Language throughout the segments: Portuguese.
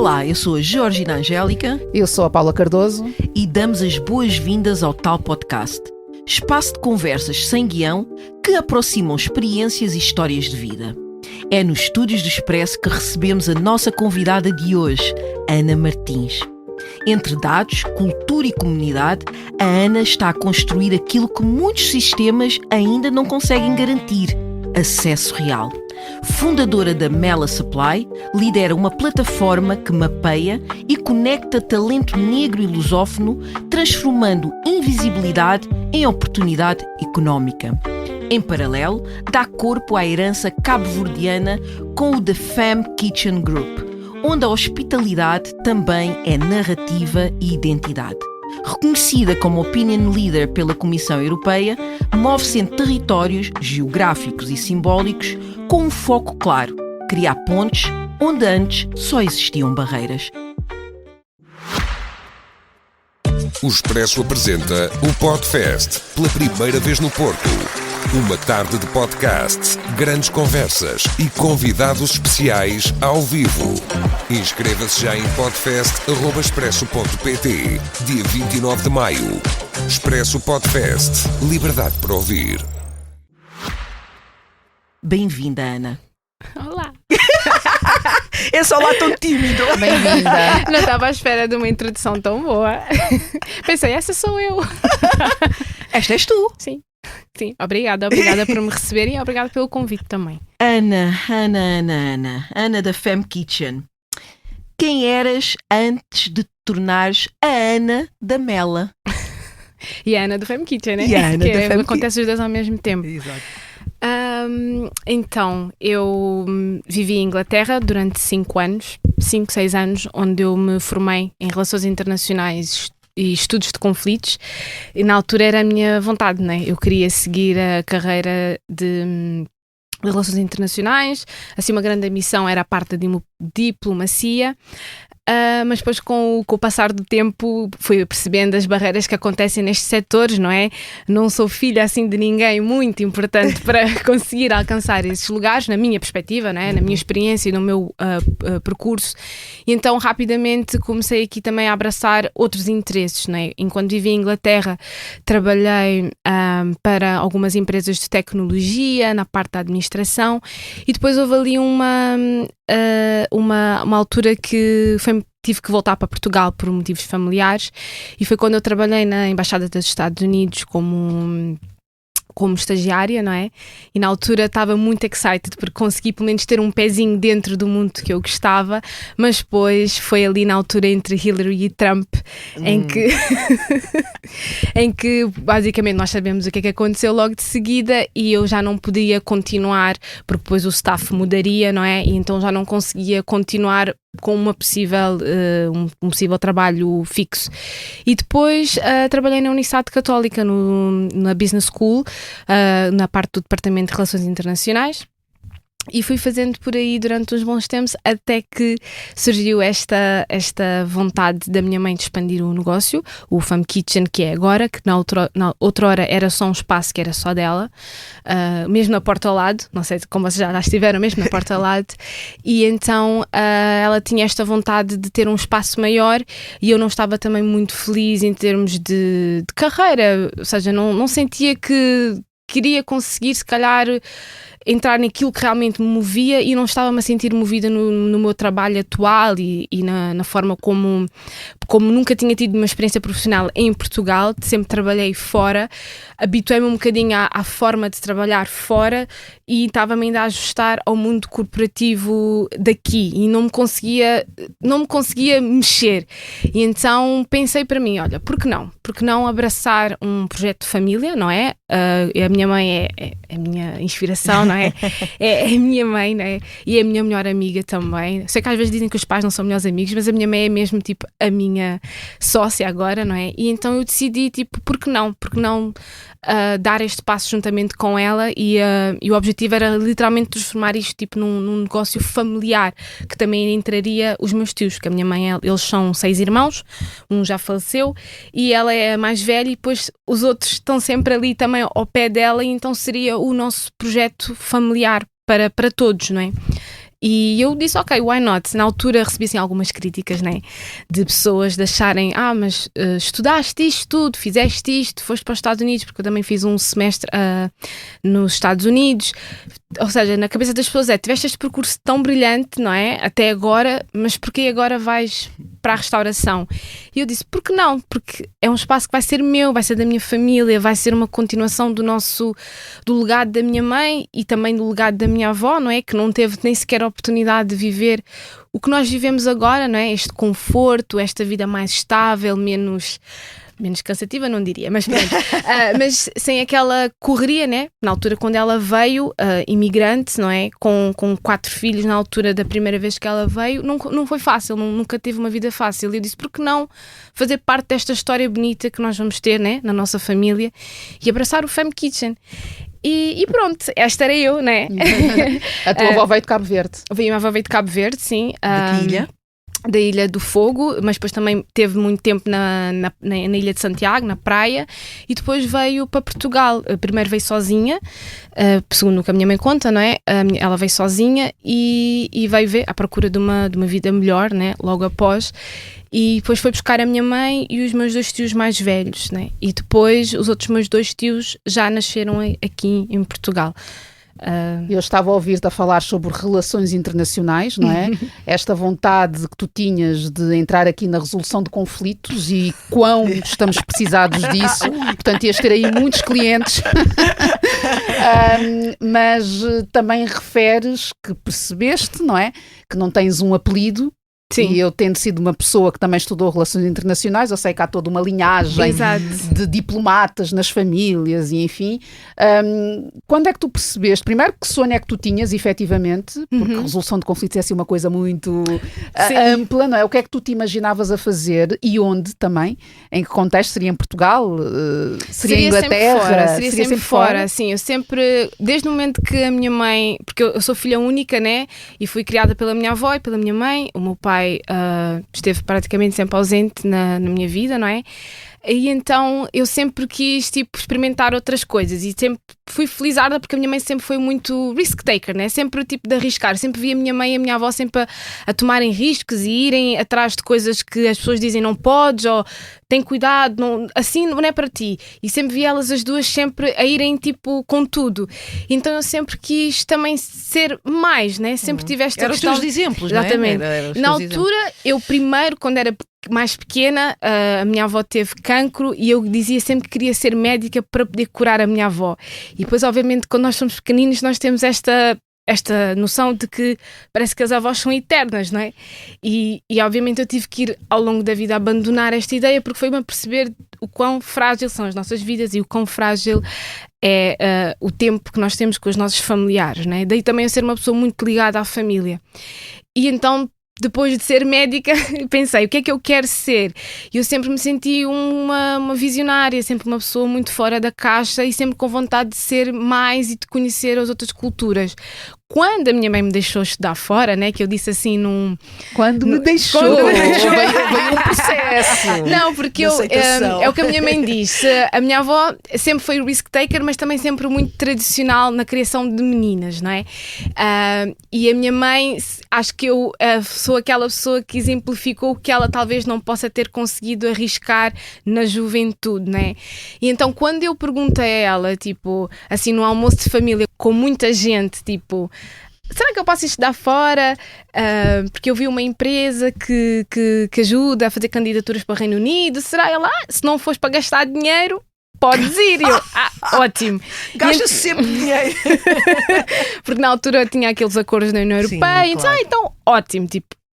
Olá, eu sou a Georgina Angélica. Eu sou a Paula Cardoso. E damos as boas-vindas ao Tal Podcast, espaço de conversas sem guião que aproximam experiências e histórias de vida. É nos estúdios do Expresso que recebemos a nossa convidada de hoje, Ana Martins. Entre dados, cultura e comunidade, a Ana está a construir aquilo que muitos sistemas ainda não conseguem garantir: acesso real. Fundadora da Mela Supply, lidera uma plataforma que mapeia e conecta talento negro e lusófono, transformando invisibilidade em oportunidade económica. Em paralelo, dá corpo à herança cabo-verdiana com o The Femme Kitchen Group, onde a hospitalidade também é narrativa e identidade. Reconhecida como Opinion Leader pela Comissão Europeia, move-se em territórios geográficos e simbólicos com um foco claro: criar pontes onde antes só existiam barreiras. O Expresso apresenta o Podfest, pela primeira vez no Porto. Uma tarde de podcasts, grandes conversas e convidados especiais ao vivo. Inscreva-se já em podfest.expresso.pt, dia 29 de maio. Expresso Podfest, liberdade para ouvir. Bem-vinda, Ana. Olá. É só lá tão tímido. Bem-vinda. Não estava à espera de uma introdução tão boa. Pensei, essa sou eu. Esta és tu. Sim. Obrigada por me receberem e obrigada pelo convite também. Ana da Femme Kitchen. Quem eras antes de te tornares a Ana da Mela? E a Ana do Femme Kitchen, né? E a Ana que da Femme acontece os dois ao mesmo tempo. Exato. Então, eu vivi em Inglaterra durante 5, 6 anos, onde eu me formei em Relações Internacionais e Estudos de Conflitos, e na altura era a minha vontade, né? Eu queria seguir a carreira de Relações Internacionais, assim uma grande ambição era a parte da diplomacia. Mas depois com o passar do tempo fui percebendo as barreiras que acontecem nestes setores, não é? Não sou filha assim de ninguém muito importante para conseguir alcançar esses lugares, na minha perspectiva, não é? Na minha experiência e no meu percurso. E então rapidamente comecei aqui também a abraçar outros interesses, não é? Enquanto vivi em Inglaterra foi para algumas empresas de tecnologia, na parte da administração, e depois houve ali uma altura que tive que voltar para Portugal por motivos familiares, e foi quando eu trabalhei na Embaixada dos Estados Unidos como estagiária, não é? E na altura estava muito excited porque consegui pelo menos ter um pezinho dentro do mundo que eu gostava, mas depois foi ali na altura entre Hillary e Trump em que basicamente nós sabemos o que é que aconteceu logo de seguida, e eu já não podia continuar porque depois o staff mudaria, não é? E então já não conseguia continuar com um possível trabalho fixo. E depois trabalhei na Universidade Católica, na Business School, na parte do Departamento de Relações Internacionais, e fui fazendo por aí durante uns bons tempos, até que surgiu esta vontade da minha mãe de expandir o negócio, o Femme Kitchen, que é agora, que na outra hora era só um espaço que era só dela, mesmo na porta ao lado, não sei como vocês já lá estiveram, mesmo na porta ao lado, e então ela tinha esta vontade de ter um espaço maior, e eu não estava também muito feliz em termos de carreira, ou seja, não sentia que queria conseguir, se calhar, entrar naquilo que realmente me movia, e não estava-me a sentir movida no meu trabalho atual e na forma como nunca tinha tido uma experiência profissional em Portugal, sempre trabalhei fora, habituei-me um bocadinho à forma de trabalhar fora, e estava-me ainda a ajustar ao mundo corporativo daqui, e não me conseguia mexer. E então pensei para mim, olha, por que não abraçar um projeto de família, não é? A minha mãe é a minha inspiração, não é? É a minha mãe, não é? E é a minha melhor amiga também. Sei que às vezes dizem que os pais não são melhores amigos, mas a minha mãe é mesmo tipo a minha sócia agora, não é? E então eu decidi, tipo, por que não dar este passo juntamente com ela, e o objetivo era literalmente transformar isto tipo num negócio familiar, que também entraria os meus tios, que a minha mãe, eles são 6 irmãos, um já faleceu e ela é a mais velha, e depois os outros estão sempre ali também ao pé dela, e então seria o nosso projeto familiar para todos, não é? E eu disse, ok, why not? Na altura recebi assim algumas críticas, né? De pessoas de acharem, mas estudaste isto tudo, fizeste isto, foste para os Estados Unidos, porque eu também fiz um semestre nos Estados Unidos. Ou seja, na cabeça das pessoas tiveste este percurso tão brilhante, não é? Até agora, mas porquê agora vais para a restauração? E eu disse, por que não? Porque é um espaço que vai ser meu, vai ser da minha família, vai ser uma continuação do legado da minha mãe e também do legado da minha avó, não é? Que não teve nem sequer a oportunidade de viver o que nós vivemos agora, não é? Este conforto, esta vida mais estável, menos cansativa, não diria, mas pronto. Mas sem aquela correria, né? Na altura quando ela veio, imigrante, não é? Com 4 filhos na altura da primeira vez que ela veio, não foi fácil, nunca teve uma vida fácil. E eu disse, por que não fazer parte desta história bonita que nós vamos ter, né? Na nossa família e abraçar o Femme Kitchen. E pronto, esta era eu, né? A tua avó veio de Cabo Verde. A minha avó veio de Cabo Verde, sim. De que ilha? Da Ilha do Fogo, mas depois também teve muito tempo na Ilha de Santiago, na praia, e depois veio para Portugal. Primeiro veio sozinha, segundo o que a minha mãe conta, não é? Ela veio sozinha e veio ver à procura de uma vida melhor, né? Logo após. E depois foi buscar a minha mãe e os meus 2 tios mais velhos, né? E depois os outros meus 2 tios já nasceram aqui em Portugal. Eu estava a ouvir-te a falar sobre relações internacionais, não é? Esta vontade que tu tinhas de entrar aqui na resolução de conflitos e quão estamos precisados disso. Portanto, ias ter aí muitos clientes. Mas também referes que percebeste, não é? Que não tens um apelido. Sim. E eu tendo sido uma pessoa que também estudou relações internacionais, eu sei que há toda uma linhagem de diplomatas nas famílias e enfim. Quando é que tu percebeste, primeiro que sonho é que tu tinhas efetivamente, porque resolução de conflitos é assim uma coisa muito ampla, não é? O que é que tu te imaginavas a fazer e onde também? Em que contexto? Seria em Portugal? Seria em Inglaterra? Seria sempre fora. Sim, eu sempre, desde o momento que a minha mãe, porque eu sou filha única, né? E fui criada pela minha avó e pela minha mãe, o meu pai esteve praticamente sempre ausente na minha vida, não é? E então eu sempre quis experimentar outras coisas e sempre fui felizarda porque a minha mãe sempre foi muito risk taker, né? Sempre de arriscar, sempre vi a minha mãe e a minha avó sempre a tomarem riscos e irem atrás de coisas que as pessoas dizem não podes ou tem cuidado, não, assim não é para ti. E sempre vi elas as duas sempre a irem com tudo. Então eu sempre quis também ser mais, né? Sempre tive esta Eram questão. os teus exemplos, exatamente. Não é? Era Na altura, eu primeiro, quando era mais pequena, a minha avó teve cancro e eu dizia sempre que queria ser médica para poder curar a minha avó. E depois, obviamente, quando nós somos pequeninos, nós temos esta noção de que parece que as avós são eternas, não é? E obviamente eu tive que ir ao longo da vida abandonar esta ideia porque foi-me a perceber o quão frágil são as nossas vidas e o quão frágil é o tempo que nós temos com os nossos familiares, não é? Daí também eu ser uma pessoa muito ligada à família. E então, depois de ser médica, pensei, o que é que eu quero ser? E eu sempre me senti uma visionária, sempre uma pessoa muito fora da caixa e sempre com vontade de ser mais e de conhecer as outras culturas. Quando a minha mãe me deixou estudar fora, né, que eu disse assim Quando me deixou, veio um processo. Não, porque é o que a minha mãe disse. A minha avó sempre foi risk taker, mas também sempre muito tradicional na criação de meninas, não é? E a minha mãe, acho que eu sou aquela pessoa que exemplificou que ela talvez não possa ter conseguido arriscar na juventude, não é? E então quando eu perguntei a ela, assim no almoço de família com muita gente, será que eu posso estudar fora? Porque eu vi uma empresa que ajuda a fazer candidaturas para o Reino Unido. Será ela? Se não fores para gastar dinheiro, podes ir. E eu, ótimo. Gasta-se sempre dinheiro. Porque na altura tinha aqueles acordos da União Europeia. Claro. Então, ótimo.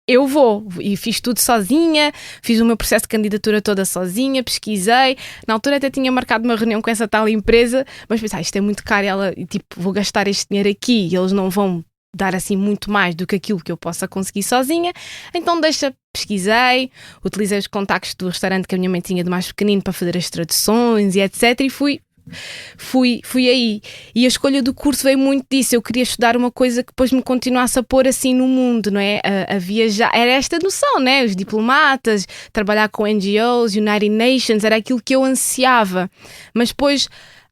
Eu vou. E fiz tudo sozinha, fiz o meu processo de candidatura toda sozinha, pesquisei. Na altura até tinha marcado uma reunião com essa tal empresa, mas pensei, isto é muito caro, ela, vou gastar este dinheiro aqui e eles não vão dar assim muito mais do que aquilo que eu possa conseguir sozinha. Então pesquisei, utilizei os contactos do restaurante que a minha mãe tinha de mais pequenino para fazer as traduções e etc. E fui aí. E a escolha do curso veio muito disso. Eu queria estudar uma coisa que depois me continuasse a pôr assim no mundo, não é? A viajar. Era esta noção, né? Os diplomatas, trabalhar com NGOs, United Nations, era aquilo que eu ansiava. Mas depois,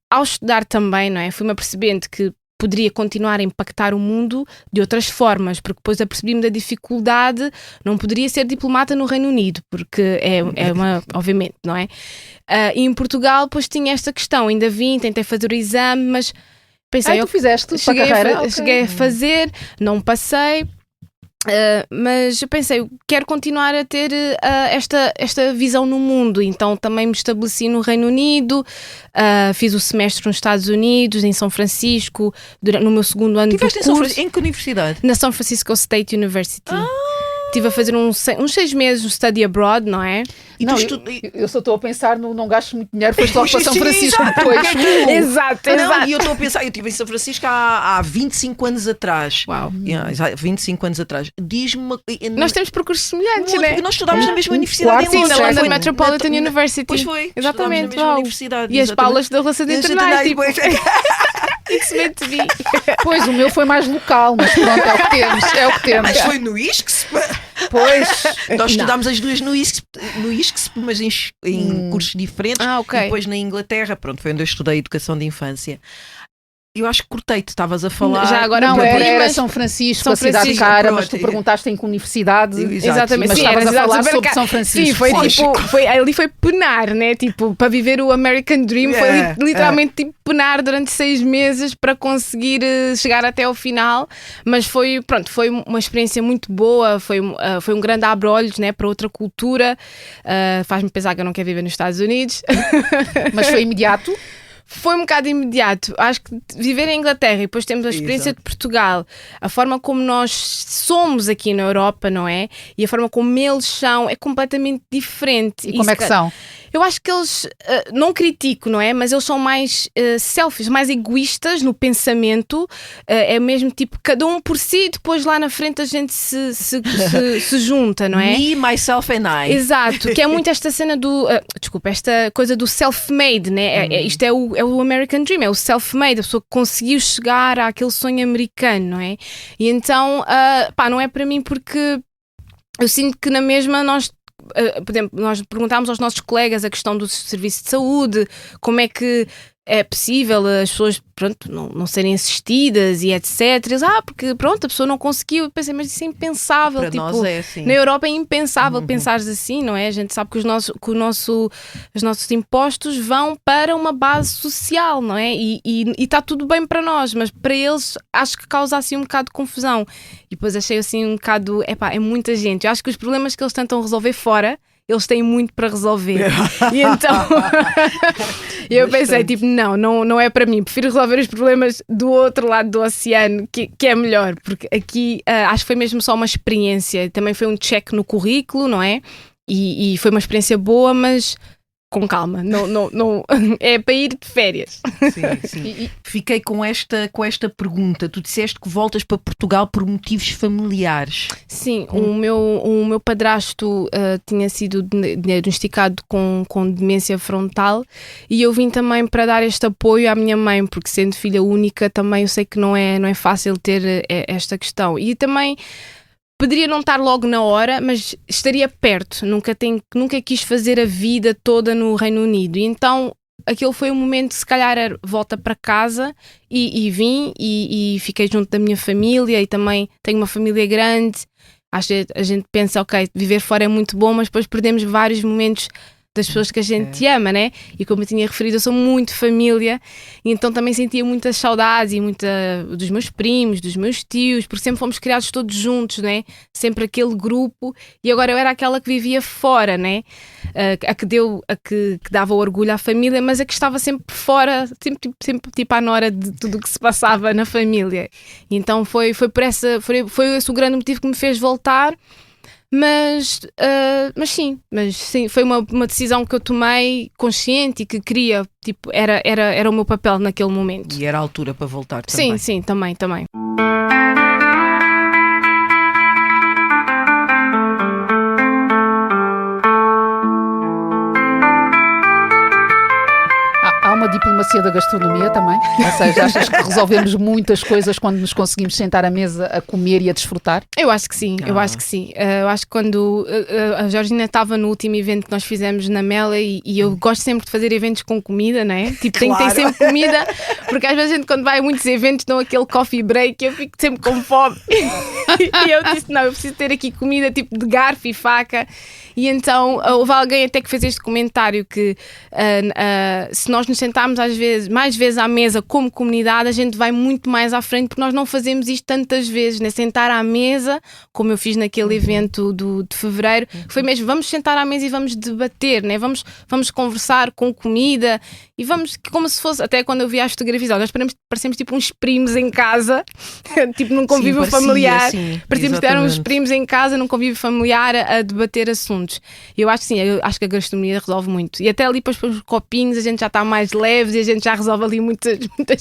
ao estudar também, não é? Fui-me apercebendo que poderia continuar a impactar o mundo de outras formas, porque depois apercebi-me da dificuldade, não poderia ser diplomata no Reino Unido, porque obviamente, não é? E em Portugal, depois tinha esta questão, ainda vim, tentei fazer o exame, mas pensei... tu fizeste cheguei a fazer, não passei... mas eu pensei, quero continuar a ter esta visão no mundo, então também me estabeleci no Reino Unido, fiz o semestre nos Estados Unidos, em São Francisco, no meu segundo ano de curso. Em que universidade? Na São Francisco State University. Estive a fazer uns 6 meses de study abroad, não é? Eu só estou a pensar no não gasto muito dinheiro, foi logo para São Francisco depois. Exato. E eu estou a pensar, eu estive em São Francisco há 25 anos atrás. Uau. 25 anos atrás. Diz-me... Nós temos percursos semelhantes, né? Porque nós estudámos na mesma universidade. Sim, na London Metropolitan University. Pois foi. Exatamente. Na mesma universidade. E as Paulas da Relações Internacionais. It's meant to be. Pois, o meu foi mais local, mas pronto, é o que temos. Mas foi no ISCS? Pois. Nós estudámos as duas no ISCS, mas em cursos diferentes. Ok. E depois na Inglaterra, pronto, foi onde eu estudei Educação de Infância. Eu acho que cortei-te, estavas a falar. Já agora não, era São Francisco, a cidade cara, mas tu perguntaste em que universidade. Exatamente, mas estavas a falar sobre São Francisco. Sim, ali foi penar, né? Tipo, para viver o American Dream, foi literalmente tipo penar durante 6 meses para conseguir chegar até ao final. Mas foi uma experiência muito boa, foi um grande abre-olhos, né, para outra cultura. Faz-me pensar que eu não quero viver nos Estados Unidos. Mas foi imediato? Foi um bocado imediato. Acho que viver em Inglaterra e depois temos a experiência de Portugal, a forma como nós somos aqui na Europa, não é? E a forma como eles são é completamente diferente. E como é que são? Eu acho que eles, não critico, não é? Mas eles são mais selfish, mais egoístas no pensamento. É mesmo tipo, cada um por si, depois lá na frente a gente se junta, não é? Me, myself and I. Exato, que é muito esta cena esta coisa do self-made, né? Isto é o American Dream, é o self-made, a pessoa que conseguiu chegar àquele sonho americano, não é? E então, não é para mim porque eu sinto que na mesma nós perguntámos aos nossos colegas a questão do serviço de saúde, como é que é possível as pessoas, pronto, não serem assistidas e etc. Eles, porque pronto, a pessoa não conseguiu. Eu pensei, mas isso é impensável. Para tipo, nós é assim. Na Europa é impensável pensares assim, não é? A gente sabe que os nossos impostos vão para uma base social, não é? E está tudo bem para nós, mas para eles acho que causa assim um bocado de confusão. E depois achei assim um bocado, é muita gente. Eu acho que os problemas que eles tentam resolver fora, eles têm muito para resolver. E então eu pensei, tipo, não é para mim, prefiro resolver os problemas do outro lado do oceano, que é melhor, porque aqui acho que foi mesmo só uma experiência, também foi um check no currículo, não é? E foi uma experiência boa, mas com calma, não é para ir de férias. Sim. Fiquei com esta pergunta. Tu disseste que voltas para Portugal por motivos familiares. Sim, o meu padrasto tinha sido diagnosticado com demência frontal e eu vim também para dar este apoio à minha mãe, porque sendo filha única também eu sei que não é fácil ter esta questão. E também poderia não estar logo na hora, mas estaria perto. Nunca quis fazer a vida toda no Reino Unido. E então, aquele foi um momento, se calhar, era volta para casa e vim e fiquei junto da minha família e também tenho uma família grande. Acho que a gente pensa, ok, viver fora é muito bom, mas depois perdemos vários momentos das pessoas que a gente ama, né? E como eu tinha referido, eu sou muito família e então também sentia muitas saudades e dos meus primos, dos meus tios, porque sempre fomos criados todos juntos, né? Sempre aquele grupo e agora eu era aquela que vivia fora, né? A que dava orgulho à família, mas a que estava sempre fora, sempre tipo à nora de tudo o que se passava na família. E então foi esse o grande motivo que me fez voltar. Mas sim, foi uma decisão que eu tomei consciente e que queria, tipo, era o meu papel naquele momento. E era a altura para voltar também. Sim, também. Há uma diplomacia da gastronomia também? Ou seja, achas que resolvemos muitas coisas quando nos conseguimos sentar à mesa a comer e a desfrutar? Eu acho que sim, eu acho que sim. Eu acho que quando a Georgina estava no último evento que nós fizemos na Mela e eu gosto sempre de fazer eventos com comida, não é? Tipo, tem que ter sempre comida, porque às vezes a gente quando vai a muitos eventos dão aquele coffee break e eu fico sempre com fome. E eu disse, não, eu preciso ter aqui comida tipo de garfo e faca. E então houve alguém até que fez este comentário que se nós nos sentarmos mais vezes à mesa como comunidade, a gente vai muito mais à frente, porque nós não fazemos isto tantas vezes, né? Sentar à mesa, como eu fiz naquele evento de fevereiro, foi mesmo, vamos sentar à mesa e vamos debater, né? Vamos conversar com comida e vamos, como se fosse, até quando eu vi as fotografias, nós parecemos tipo uns primos em casa, tipo num convívio familiar, parecemos ter uns primos em casa, num convívio familiar a debater assuntos. Eu acho que sim, eu acho que a gastronomia resolve muito. E até ali depois para os copinhos a gente já está mais leves e a gente já resolve ali muitas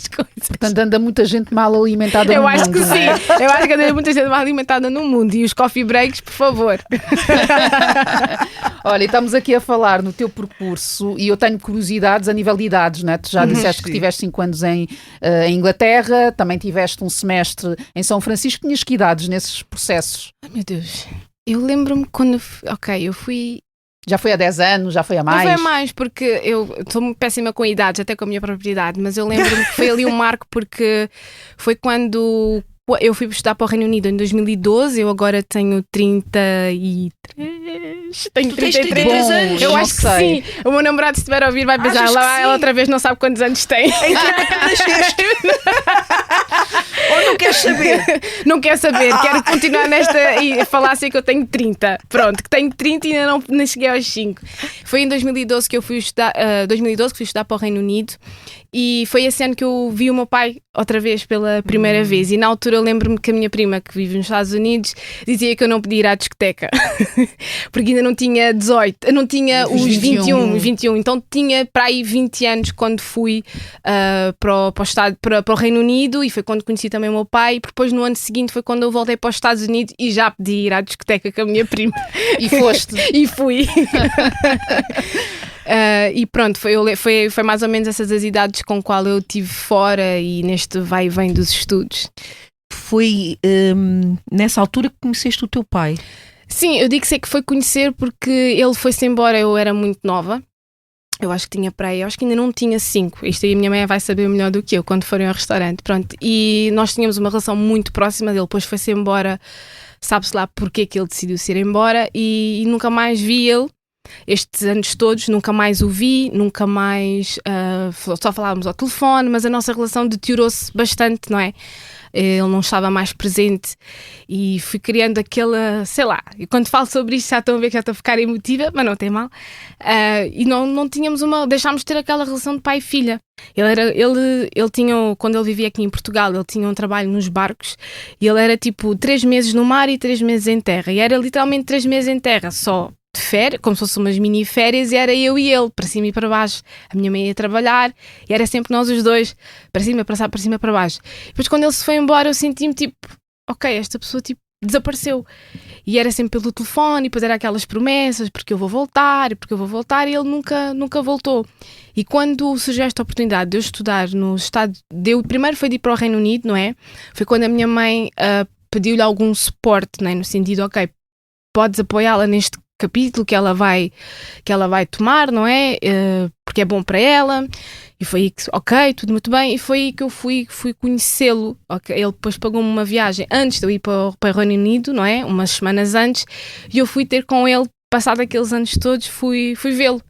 coisas. Portanto, anda muita gente mal alimentada no mundo. Eu acho que sim, eu acho que anda muita gente mal alimentada no mundo. E os coffee breaks, por favor. Olha, estamos aqui a falar no teu percurso e eu tenho curiosidades a nível de idades, né? Tu já disseste que tiveste 5 anos em Inglaterra, também tiveste um semestre em São Francisco. Tinhas que idades nesses processos? Ai, meu Deus. Eu lembro-me quando... eu fui... Já foi há 10 anos? Já foi a mais? Não foi a mais, porque eu sou péssima com idades, até com a minha propriedade, mas eu lembro-me que foi ali um marco, porque foi quando eu fui estudar para o Reino Unido em 2012, eu agora tenho 33... Tenho 33 anos. Eu acho que sim. O meu namorado, se estiver a ouvir, vai pensar, ela outra vez não sabe quantos anos tem. Ou não queres saber? Não quer saber, quero continuar nesta e falar assim que eu tenho 30. Pronto, que tenho 30 e ainda não cheguei aos 5. Foi em 2012 que eu fui estudar, que fui estudar para o Reino Unido. E foi esse ano que eu vi o meu pai outra vez pela primeira vez. E na altura eu lembro-me que a minha prima, que vive nos Estados Unidos, dizia que eu não podia ir à discoteca porque ainda não tinha 18, não tinha os 21. Então tinha para aí 20 anos quando fui para o Reino Unido, e foi quando conheci também o meu pai. E depois no ano seguinte foi quando eu voltei para os Estados Unidos e já podia ir à discoteca com a minha prima. E foste? E fui. E pronto, foi mais ou menos essas as idades com qual eu estive fora e neste vai e vem dos estudos. Foi nessa altura que conheceste o teu pai? Sim, eu digo que foi conhecer porque ele foi-se embora, eu era muito nova. Eu acho que tinha para aí, eu acho que ainda não tinha 5. Isto aí a minha mãe vai saber melhor do que eu quando forem ao restaurante. Pronto. E nós tínhamos uma relação muito próxima dele, depois foi-se embora, sabe-se lá porque que ele decidiu se ir embora, e nunca mais vi ele. Estes anos todos nunca mais o vi, nunca mais só falávamos ao telefone, mas a nossa relação deteriorou-se bastante, não é? Ele não estava mais presente e fui criando aquela, sei lá, e quando falo sobre isto já estão a ver que já estou a ficar emotiva, mas não tem mal. E não tínhamos deixámos de ter aquela relação de pai e filha. Ele tinha, quando ele vivia aqui em Portugal, ele tinha um trabalho nos barcos e ele era tipo 3 meses no mar e 3 meses em terra, e era literalmente 3 meses em terra só, de férias, como se fossem umas mini férias, e era eu e ele, para cima e para baixo. A minha mãe ia trabalhar e era sempre nós os dois, para cima, para cima, para baixo. Depois quando ele se foi embora eu senti-me tipo, ok, esta pessoa tipo desapareceu. E era sempre pelo telefone, e depois era aquelas promessas, porque eu vou voltar, e ele nunca voltou. E quando surgiu esta oportunidade de eu estudar no estado, primeiro foi de ir para o Reino Unido, não é? Foi quando a minha mãe pediu-lhe algum suporte, não é? No sentido, ok, podes apoiá-la neste capítulo que ela vai tomar, não é? Porque é bom para ela. E foi aí que, ok, tudo muito bem. E foi aí que eu fui conhecê-lo. Okay? Ele depois pagou-me uma viagem antes de eu ir para o Reino Unido, não é? Umas semanas antes. E eu fui ter com ele, passado aqueles anos todos, fui vê-lo.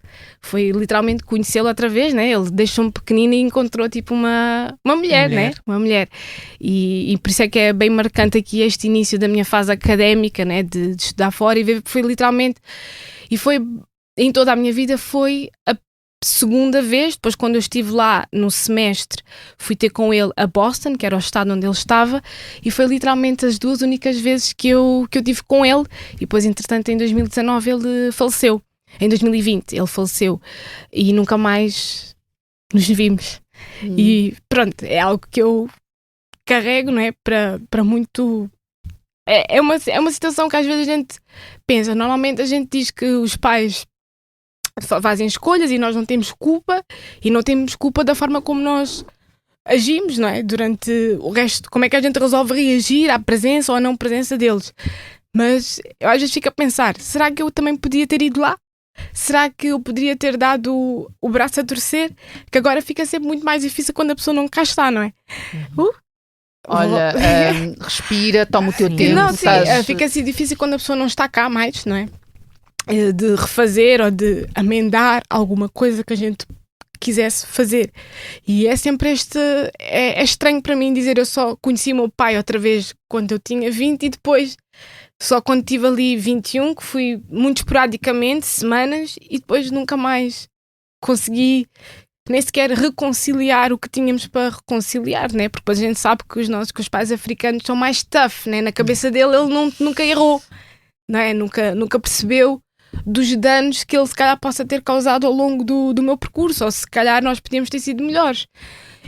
Foi literalmente conhecê-lo outra vez, né? Ele deixou-me pequenino e encontrou tipo uma mulher, né? Uma mulher. E por isso é que é bem marcante aqui este início da minha fase académica, né? De estudar fora e ver, foi literalmente... E foi, em toda a minha vida, foi a segunda vez. Depois, quando eu estive lá no semestre, fui ter com ele a Boston, que era o estado onde ele estava, e foi literalmente as 2 únicas vezes que eu tive com ele. E depois, entretanto, em 2019 ele faleceu. Em 2020 ele faleceu e nunca mais nos vimos. E pronto, é algo que eu carrego, não é? Para muito... É uma situação que às vezes a gente pensa. Normalmente a gente diz que os pais fazem escolhas e nós não temos culpa, e não temos culpa da forma como nós agimos, não é? Durante o resto, como é que a gente resolve reagir à presença ou à não presença deles. Mas eu às vezes fico a pensar, será que eu também podia ter ido lá? Será que eu poderia ter dado o braço a torcer? Que agora fica sempre muito mais difícil quando a pessoa não cá está, não é? Olha, respira, toma o teu tempo. Não, sim, fica assim difícil quando a pessoa não está cá mais, não é? De refazer ou de amendar alguma coisa que a gente quisesse fazer. E é sempre é estranho para mim dizer, eu só conheci o meu pai outra vez quando eu tinha 20 e depois só quando tive ali 21, que fui muito esporadicamente, semanas, e depois nunca mais consegui nem sequer reconciliar o que tínhamos para reconciliar, né? Porque depois a gente sabe que os pais africanos são mais tough, né? Na cabeça dele ele nunca errou, não é? Nunca percebeu dos danos que ele se calhar possa ter causado ao longo do meu percurso, ou se calhar nós podíamos ter sido melhores.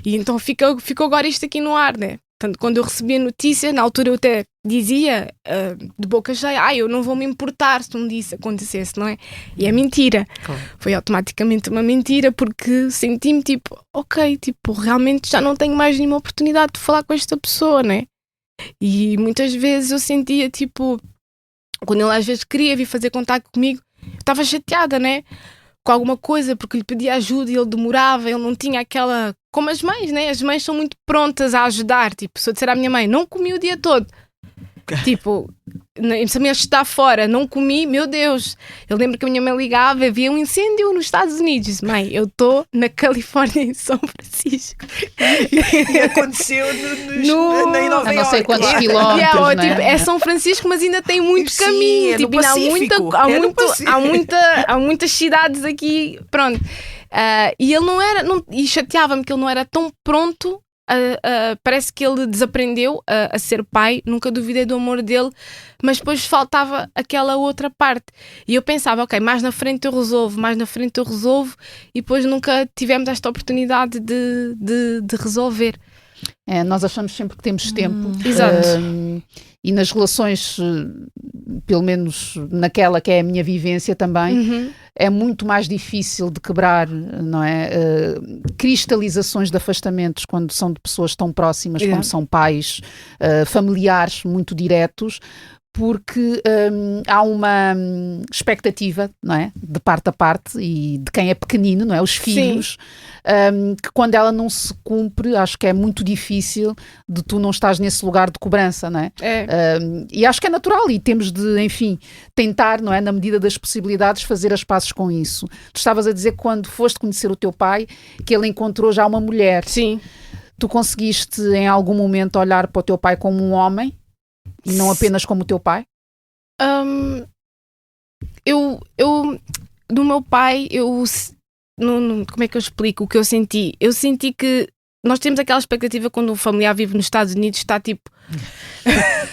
E então ficou agora isto aqui no ar, né? Portanto, quando eu recebi a notícia, na altura eu até dizia de boca cheia, eu não vou me importar se um dia isso acontecesse, não é? E é mentira. Claro. Foi automaticamente uma mentira, porque senti-me tipo, ok, tipo, realmente já não tenho mais nenhuma oportunidade de falar com esta pessoa, né? E muitas vezes eu sentia tipo, quando ele às vezes queria vir fazer contato comigo, eu estava chateada, né? Com alguma coisa, porque lhe pedia ajuda e ele demorava, ele não tinha aquela... Como as mães, né? As mães são muito prontas a ajudar. Tipo, se eu disser à minha mãe, não comi o dia todo. Tipo, se a minha está fora, não comi, meu Deus. Eu lembro que a minha mãe ligava, havia um incêndio nos Estados Unidos. Disse, mãe, eu estou na Califórnia, em São Francisco. E aconteceu em Nova York. Não sei quantos quilómetros, né? Tipo, é São Francisco, mas ainda tem muito Sim, caminho. é Tipo, há muitas cidades aqui, pronto. E ele e chateava-me que ele não era tão pronto. Parece que ele desaprendeu a ser pai. Nunca duvidei do amor dele, mas depois faltava aquela outra parte. E eu pensava, ok, mais na frente eu resolvo, e depois nunca tivemos esta oportunidade de resolver. Nós achamos sempre que temos tempo. Exato. E nas relações, pelo menos naquela que é a minha vivência também, é muito mais difícil de quebrar, não é? Cristalizações de afastamentos quando são de pessoas tão próximas, como são pais, familiares muito diretos, porque há uma expectativa, não é? De parte a parte, e de quem é pequenino, não é? Os filhos, que quando ela não se cumpre, acho que é muito difícil de tu não estás nesse lugar de cobrança, não é? E acho que é natural, e temos de, enfim, tentar, não é? Na medida das possibilidades, fazer as pazes com isso. Tu estavas a dizer que quando foste conhecer o teu pai, que ele encontrou já uma mulher. Sim. Tu conseguiste em algum momento olhar para o teu pai como um homem? E não apenas como o teu pai? Eu do meu pai, como é que eu explico o que eu senti? Eu senti que nós temos aquela expectativa quando um familiar vive nos Estados Unidos, está tipo...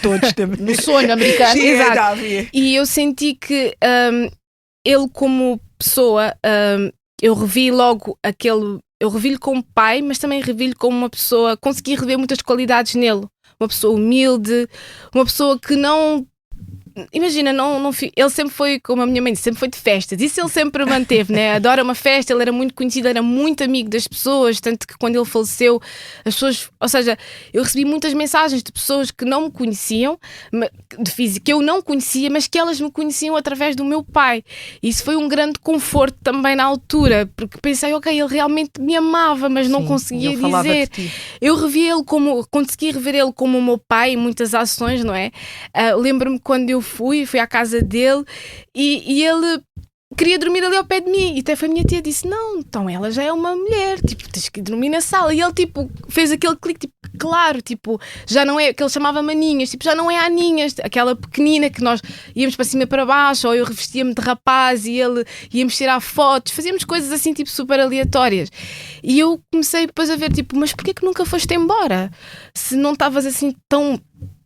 Todos temos. No sonho americano. Sim, exato. E eu senti que ele como pessoa, eu revi logo eu revi-lhe como pai, mas também revi-lhe como uma pessoa, consegui rever muitas qualidades nele. Uma pessoa humilde, uma pessoa que não... Imagina, ele sempre foi, como a minha mãe disse, sempre foi de festas. Isso ele sempre manteve, né? Adora uma festa, ele era muito conhecido, era muito amigo das pessoas, tanto que quando ele faleceu, as pessoas... Ou seja, eu recebi muitas mensagens de pessoas que não me conheciam, de físico, que eu não conhecia, mas que elas me conheciam através do meu pai. E isso foi um grande conforto também na altura, porque pensei, ok, ele realmente me amava, mas não conseguia dizer. Eu revi ele consegui rever ele como o meu pai em muitas ações, não é? Lembro-me quando eu fui à casa dele e ele queria dormir ali ao pé de mim, e até foi a minha tia disse, não, então ela já é uma mulher, tipo, tens que dormir na sala. E ele tipo fez aquele clique, tipo, claro, tipo, já não é, que ele chamava maninhas, tipo, já não é a Aninhas, aquela pequenina que nós íamos para cima e para baixo, ou eu revestia-me de rapaz e ele íamos tirar fotos, fazíamos coisas assim, tipo, super aleatórias. E eu comecei depois a ver, tipo, mas porquê que nunca foste embora? Se não estavas assim tão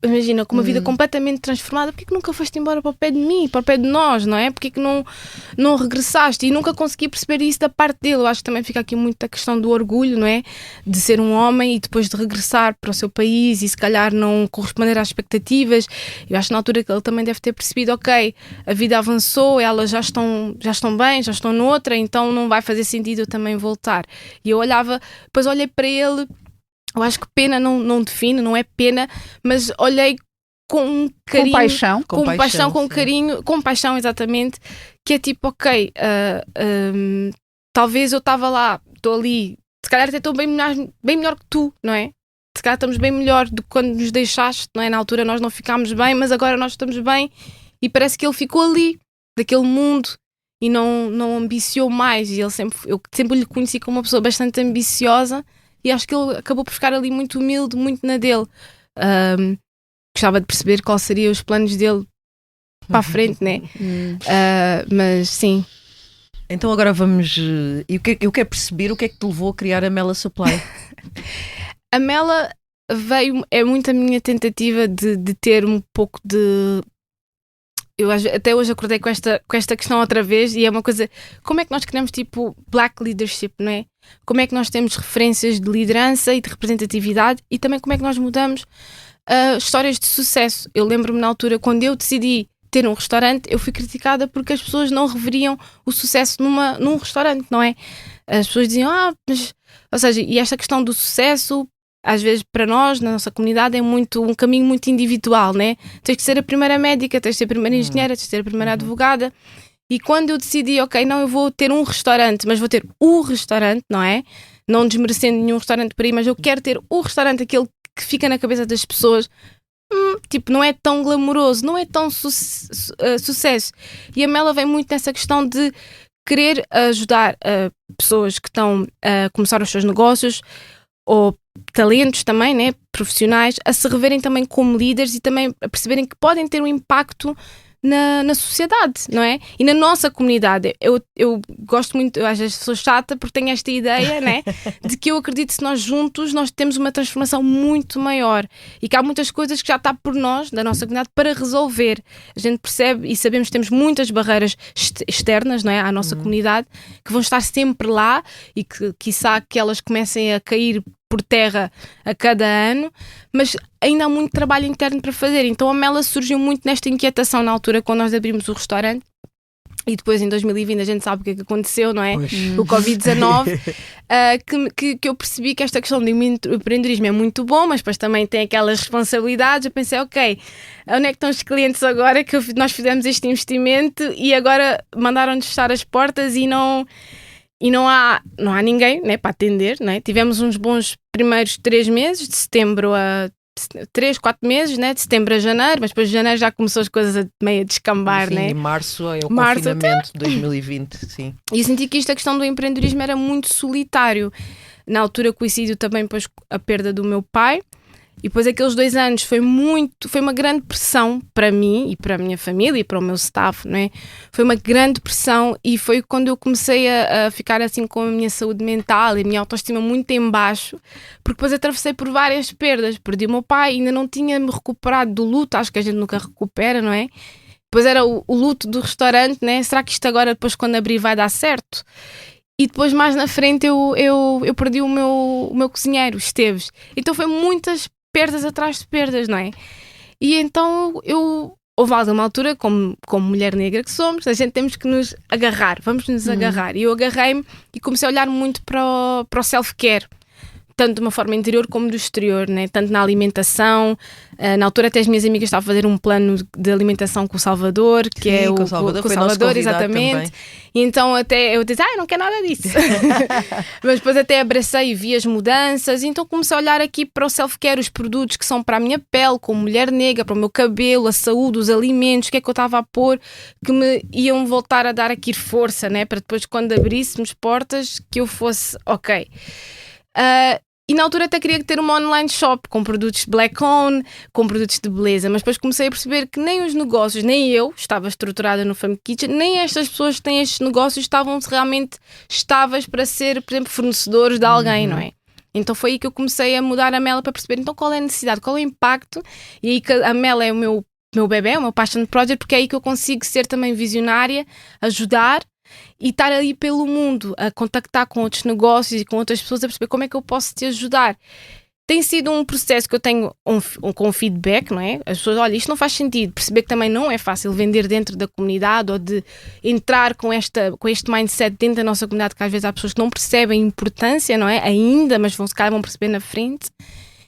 imagina, com uma vida completamente transformada, porque é que nunca foste embora para o pé de mim, para o pé de nós, não é? Porque é que não regressaste? E nunca consegui perceber isso da parte dele. Eu acho que também fica aqui muito a questão do orgulho, não é? De ser um homem e depois de regressar para o seu país e se calhar não corresponder às expectativas. Eu acho que na altura que ele também deve ter percebido, ok, a vida avançou, elas já estão bem, já estão noutra, então não vai fazer sentido eu também voltar. E eu olhava, depois olhei para ele. Eu acho que pena não define, não é pena, mas olhei com um carinho, com paixão, com carinho, com paixão, exatamente, que é tipo, ok, talvez eu estava lá, estou ali, se calhar até estou bem melhor que tu, não é? Se calhar estamos bem melhor do que quando nos deixaste, não é? Na altura nós não ficámos bem, mas agora nós estamos bem, e parece que ele ficou ali, daquele mundo, e não ambiciou mais, e eu sempre lhe conheci como uma pessoa bastante ambiciosa. E acho que ele acabou por ficar ali muito humilde, muito na dele. Gostava de perceber quais seriam os planos dele para a frente, né? Mas sim. Então agora vamos... Eu quero perceber o que é que te levou a criar a Mela Supply. A Mela é muito a minha tentativa de ter um pouco de... Eu até hoje acordei com esta questão outra vez, e é uma coisa, como é que nós criamos tipo black leadership, não é? Como é que nós temos referências de liderança e de representatividade, e também como é que nós mudamos histórias de sucesso. Eu lembro-me na altura, quando eu decidi ter um restaurante, eu fui criticada porque as pessoas não reveriam o sucesso num restaurante, não é? As pessoas diziam, mas... Ou seja, e esta questão do sucesso... Às vezes, para nós, na nossa comunidade, é um caminho muito individual, né? Tens que ser a primeira médica, tens de ser a primeira engenheira, tens de ser a primeira advogada. E quando eu decidi, ok, não, eu vou ter um restaurante, mas vou ter o restaurante, não é? Não desmerecendo nenhum restaurante por aí, mas eu quero ter o restaurante, aquele que fica na cabeça das pessoas. Tipo, não é tão glamouroso, não é tão sucesso. E a Mela vem muito nessa questão de querer ajudar pessoas que estão a começar os seus negócios, ou talentos também, né, profissionais, a se reverem também como líderes e também a perceberem que podem ter um impacto na sociedade, não é? E na nossa comunidade. Eu gosto muito, às vezes sou chata porque tenho esta ideia, né, de que eu acredito que se nós juntos nós temos uma transformação muito maior e que há muitas coisas que já está por nós, da nossa comunidade, para resolver. A gente percebe e sabemos que temos muitas barreiras externas, não é, à nossa comunidade, que vão estar sempre lá e que, quiçá, que elas comecem a cair por terra a cada ano, mas ainda há muito trabalho interno para fazer. Então a Mela surgiu muito nesta inquietação na altura quando nós abrimos o restaurante, e depois em 2020 a gente sabe o que é que aconteceu, não é? O Covid-19, que eu percebi que esta questão do empreendedorismo é muito bom, mas depois também tem aquelas responsabilidades. Eu pensei, ok, onde é que estão os clientes agora que nós fizemos este investimento e agora mandaram-nos fechar as portas e não há ninguém, né, para atender, né? Tivemos uns bons primeiros 3 meses, de setembro a 3, 4 meses, né? De setembro a janeiro, mas depois de janeiro já começou as coisas a meio a descambar, né? Em março é o confinamento de 2020, sim. E eu senti que a questão do empreendedorismo era muito solitário. Na altura coincidiu também depois a perda do meu pai. E depois aqueles 2 anos foi uma grande pressão para mim e para a minha família e para o meu staff, não é? Foi uma grande pressão e foi quando eu comecei a ficar assim com a minha saúde mental e a minha autoestima muito em baixo, porque depois atravessei por várias perdas. Perdi o meu pai, ainda não tinha me recuperado do luto, acho que a gente nunca recupera, não é? Depois era o luto do restaurante, né? Será que isto agora depois quando abrir vai dar certo? E depois mais na frente eu perdi o meu cozinheiro, Esteves. Então foi muitas perdas atrás de perdas, não é? E então houve uma altura, como mulher negra que somos, a gente temos que nos agarrar, vamos nos agarrar. E eu agarrei-me e comecei a olhar muito para o self-care, tanto de uma forma interior como do exterior, né? Tanto na alimentação. Na altura até as minhas amigas estavam a fazer um plano de alimentação com o Salvador, que sim, é com o Salvador, exatamente. E então até eu disse, não quero nada disso. Mas depois até abracei e vi as mudanças, e então comecei a olhar aqui para o self-care, os produtos que são para a minha pele, como mulher negra, para o meu cabelo, a saúde, os alimentos, o que é que eu estava a pôr, que me iam voltar a dar aqui força, né? Para depois quando abríssemos portas, que eu fosse ok. E na altura até queria ter uma online shop com produtos black owned, com produtos de beleza, mas depois comecei a perceber que nem os negócios, nem eu estava estruturada no Family Kitchen, nem estas pessoas que têm estes negócios estavam realmente estáveis para ser, por exemplo, fornecedores de alguém, não é? Então foi aí que eu comecei a mudar a Mela para perceber então qual é a necessidade, qual é o impacto, e aí que a Mela é o meu bebé, o meu passion project, porque é aí que eu consigo ser também visionária, ajudar e estar ali pelo mundo, a contactar com outros negócios e com outras pessoas, a perceber como é que eu posso te ajudar. Tem sido um processo que eu tenho com feedback, não é? As pessoas, olha, isto não faz sentido. Perceber que também não é fácil vender dentro da comunidade ou de entrar com este mindset dentro da nossa comunidade, que às vezes há pessoas que não percebem a importância, não é? Ainda, mas vão perceber na frente.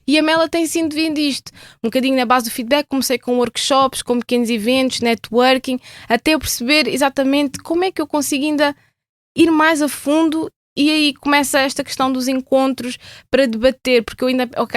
E a Mela tem sido vindo isto, um bocadinho na base do feedback. Comecei com workshops, com pequenos eventos, networking, até eu perceber exatamente como é que eu consigo ainda ir mais a fundo. E aí começa esta questão dos encontros para debater, porque eu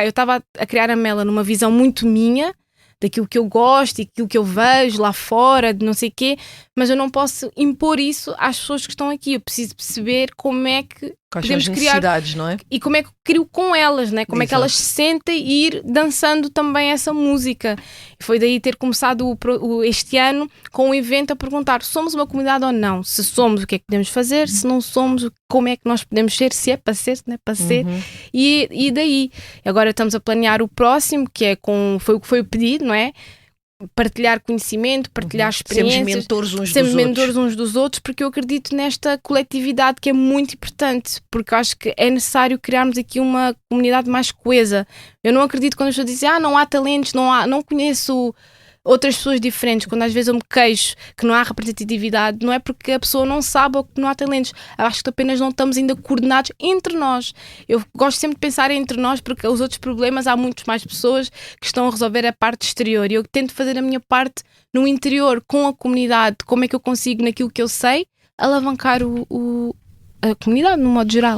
estava a criar a Mela numa visão muito minha, daquilo que eu gosto e aquilo que eu vejo lá fora, de não sei o quê, mas eu não posso impor isso às pessoas que estão aqui. Eu preciso perceber como é que quais podemos são as necessidades, não é? E como é que eu crio com elas, né? Como é que elas se sentem e ir dançando também essa música. E foi daí ter começado este ano com um evento a perguntar: somos uma comunidade ou não? Se somos, o que é que podemos fazer? Se não somos, como é que nós podemos ser? Se é para ser, se não é para ser. E daí, agora estamos a planear o próximo, que é foi o que foi o pedido, não é? Partilhar conhecimento, partilhar experiências, sermos mentores uns dos outros, porque eu acredito nesta coletividade que é muito importante, porque eu acho que é necessário criarmos aqui uma comunidade mais coesa. Eu não acredito quando as pessoas dizem não há talentos, não conheço outras pessoas diferentes. Quando às vezes eu me queixo que não há representatividade, não é porque a pessoa não sabe ou que não há talentos. Eu acho que apenas não estamos ainda coordenados entre nós. Eu gosto sempre de pensar entre nós, porque os outros problemas há muitas mais pessoas que estão a resolver a parte exterior, e eu tento fazer a minha parte no interior, com a comunidade. Como é que eu consigo, naquilo que eu sei, alavancar a comunidade no modo geral.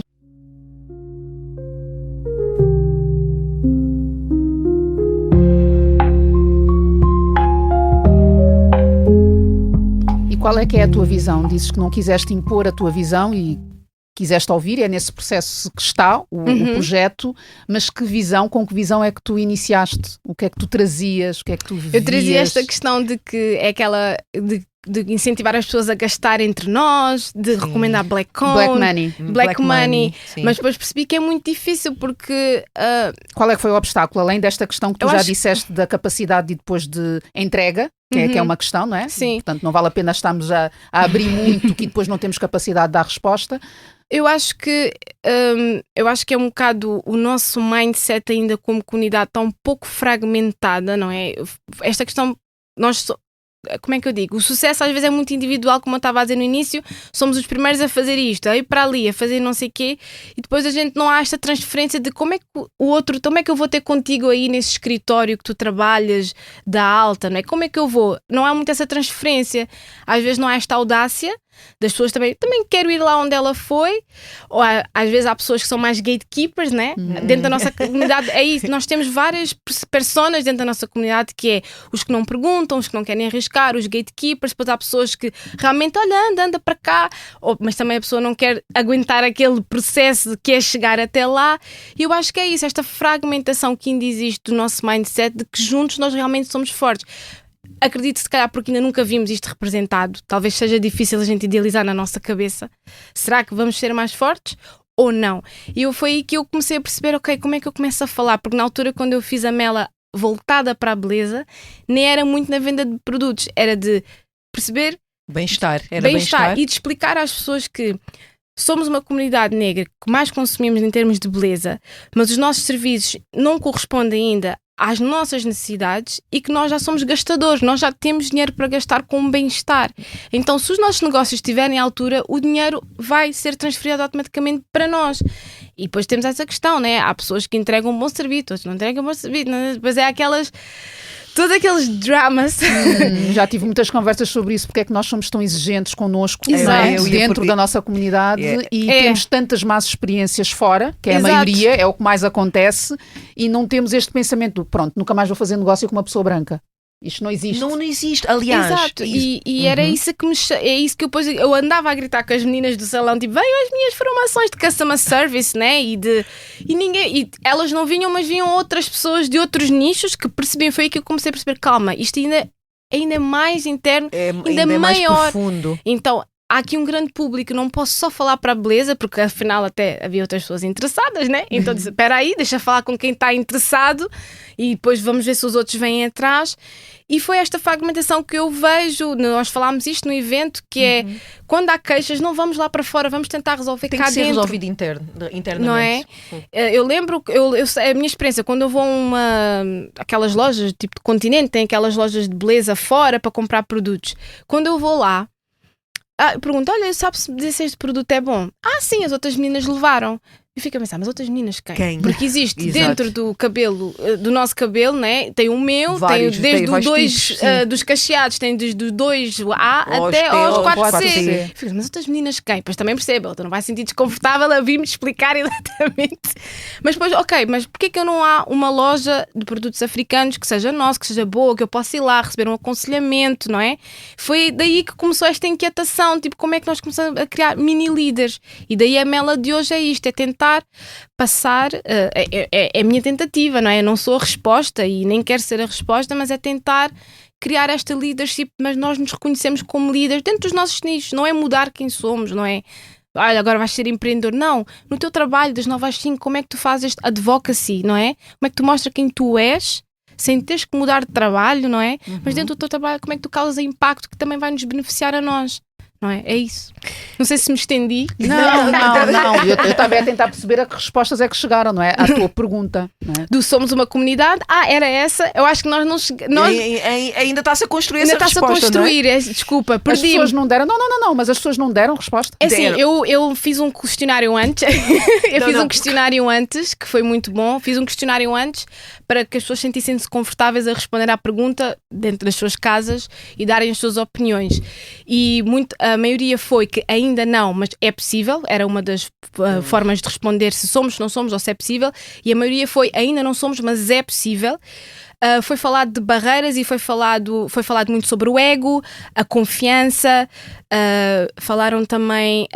Qual é que é a tua visão? Dizes que não quiseste impor a tua visão e quiseste ouvir, é nesse processo que está o projeto, mas com que visão é que tu iniciaste? O que é que tu trazias? O que é que tu vias? Eu trazia esta questão de que é aquela... de incentivar as pessoas a gastar entre nós, de recomendar Black Money. Mas depois percebi que é muito difícil, porque... Qual é que foi o obstáculo? Além desta questão que tu já disseste da capacidade e depois de entrega, que é uma questão, não é? Sim. Portanto, não vale a pena estarmos a abrir muito que depois não temos capacidade de dar resposta. Eu acho que é um bocado o nosso mindset ainda como comunidade está um pouco fragmentada, não é? Esta questão, como é que eu digo? O sucesso às vezes é muito individual, como eu estava a dizer no início. Somos os primeiros a fazer isto, a ir para ali, a fazer não sei o quê, e depois a gente não há esta transferência de como é que o outro, como é que eu vou ter contigo aí nesse escritório que tu trabalhas da alta, não é? Como é que eu vou? Não há muito essa transferência. Às vezes não há esta audácia das pessoas também quero ir lá onde ela foi, ou às vezes há pessoas que são mais gatekeepers, né? Dentro da nossa comunidade é isso, nós temos várias personas dentro da nossa comunidade, que é os que não perguntam, os que não querem arriscar, os gatekeepers. Depois há pessoas que realmente, olha, anda para cá, mas também a pessoa não quer aguentar aquele processo que é chegar até lá, e eu acho que é isso, esta fragmentação que ainda existe do nosso mindset, de que juntos nós realmente somos fortes. Acredito, se calhar, porque ainda nunca vimos isto representado. Talvez seja difícil a gente idealizar na nossa cabeça. Será que vamos ser mais fortes ou não? E foi aí que eu comecei a perceber, ok, como é que eu começo a falar? Porque na altura, quando eu fiz a Mela voltada para a beleza, nem era muito na venda de produtos, era de perceber bem-estar e de explicar às pessoas que somos uma comunidade negra que mais consumimos em termos de beleza, mas os nossos serviços não correspondem ainda às nossas necessidades, e que nós já somos gastadores, nós já temos dinheiro para gastar com bem-estar. Então, se os nossos negócios estiverem à altura, o dinheiro vai ser transferido automaticamente para nós. E depois temos essa questão, né? Há pessoas que entregam um bom serviço, outros não entregam um bom serviço, né? Depois é todos aqueles dramas. Já tive muitas conversas sobre isso, porque é que nós somos tão exigentes connosco, dentro da nossa comunidade, e temos tantas más experiências fora, que é a maioria, é o que mais acontece, e não temos este pensamento do, pronto, nunca mais vou fazer negócio com uma pessoa branca. Isto não existe. Não existe, aliás. Exato, e era isso que é isso que eu andava a gritar com as meninas do salão, tipo, veio as minhas formações de customer service, né? E elas não vinham, mas vinham outras pessoas de outros nichos que percebiam. Foi aí que eu comecei a perceber, calma, isto ainda é mais interno, ainda mais maior. Profundo. Então, há aqui um grande público, não posso só falar para a beleza, porque afinal até havia outras pessoas interessadas, né? Então disse, espera aí, deixa falar com quem está interessado e depois vamos ver se os outros vêm atrás. E foi esta fragmentação que eu vejo, nós falámos isto no evento, que é, quando há queixas, não vamos lá para fora, vamos tentar resolver cá dentro. Tem que ser resolvido internamente. Não é? Eu lembro, a minha experiência, quando eu vou a aquelas lojas, tipo de Continente, tem aquelas lojas de beleza fora para comprar produtos. Quando eu vou lá, pergunto, olha, sabe-se dizer se este produto é bom? Sim, as outras meninas levaram. E fica a pensar, mas outras meninas quem? Porque existe dentro do cabelo, do nosso cabelo, né? Tem o meu, vários, tem desde os 2 dos cacheados, tem desde os 2A até aos 4C. Fico, mas outras meninas quem? Pois também percebo, ela não vai sentir desconfortável a vir-me explicar exatamente. Mas depois, ok, mas porquê que não há uma loja de produtos africanos que seja nossa, que seja boa, que eu possa ir lá receber um aconselhamento, não é? Foi daí que começou esta inquietação, tipo, como é que nós começamos a criar mini líderes? E daí a Mela de hoje é isto, é tentar passar, é a minha tentativa, não é? Eu não sou a resposta e nem quero ser a resposta, mas é tentar criar esta leadership, mas nós nos reconhecemos como líderes dentro dos nossos nichos, não é mudar quem somos, não é? Olha, agora vais ser empreendedor. Não, no teu trabalho das 9 às 5, como é que tu fazes este advocacy, não é? Como é que tu mostras quem tu és, sem teres que mudar de trabalho, não é? Mas dentro do teu trabalho, como é que tu causas impacto que também vai nos beneficiar a nós? Não é? É isso. Não sei se me estendi. Não. Eu estava a tentar perceber a que respostas é que chegaram, não é? À tua pergunta. Não é? Do somos uma comunidade. Era essa. Eu acho que nós não chegamos. Ainda está-se a construir essa resposta. Ainda está-se a construir. Desculpa, perdi. As pessoas não deram. Não, mas as pessoas não deram resposta. É assim, eu fiz um questionário antes. Um questionário antes, que foi muito bom. Fiz um questionário antes para que as pessoas sentissem-se confortáveis a responder à pergunta dentro das suas casas e darem as suas opiniões. E a maioria foi que ainda não, mas é possível. Era uma das formas de responder se somos, não somos ou se é possível. E a maioria foi ainda não somos, mas é possível. Foi falado de barreiras e foi falado muito sobre o ego, a confiança. Falaram também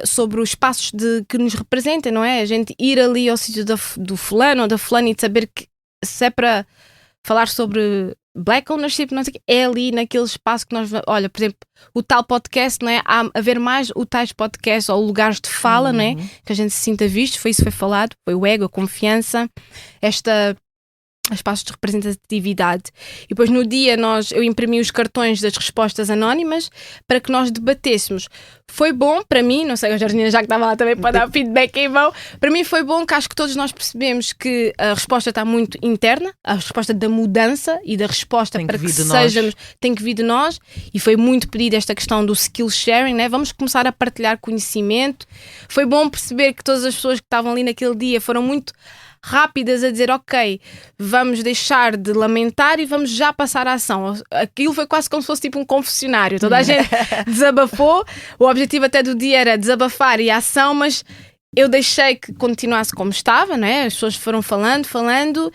sobre os espaços que nos representem, não é? A gente ir ali ao sítio do fulano ou da fulana e de saber que se é para falar sobre Black Ownership, não sei o quê, é ali naquele espaço que nós... Olha, por exemplo, o tal podcast, não é? Há haver mais o tais podcast ou lugares de fala, não é? Que a gente se sinta visto, foi isso que foi falado, foi o ego, a confiança, espaços de representatividade. E depois no dia eu imprimi os cartões das respostas anónimas para que nós debatêssemos. Foi bom para mim, não sei, a Georgina já que estava lá também para dar feedback em mão, para mim foi bom que acho que todos nós percebemos que a resposta está muito interna, a resposta da mudança e da resposta para que sejamos, tem que vir de nós, e foi muito pedido esta questão do skill sharing, né? Vamos começar a partilhar conhecimento. Foi bom perceber que todas as pessoas que estavam ali naquele dia foram muito rápidas a dizer, ok, vamos deixar de lamentar e vamos já passar à ação. Aquilo foi quase como se fosse tipo um confessionário. Toda a gente desabafou. O objetivo até do dia era desabafar e ação, mas eu deixei que continuasse como estava, né? As pessoas foram falando.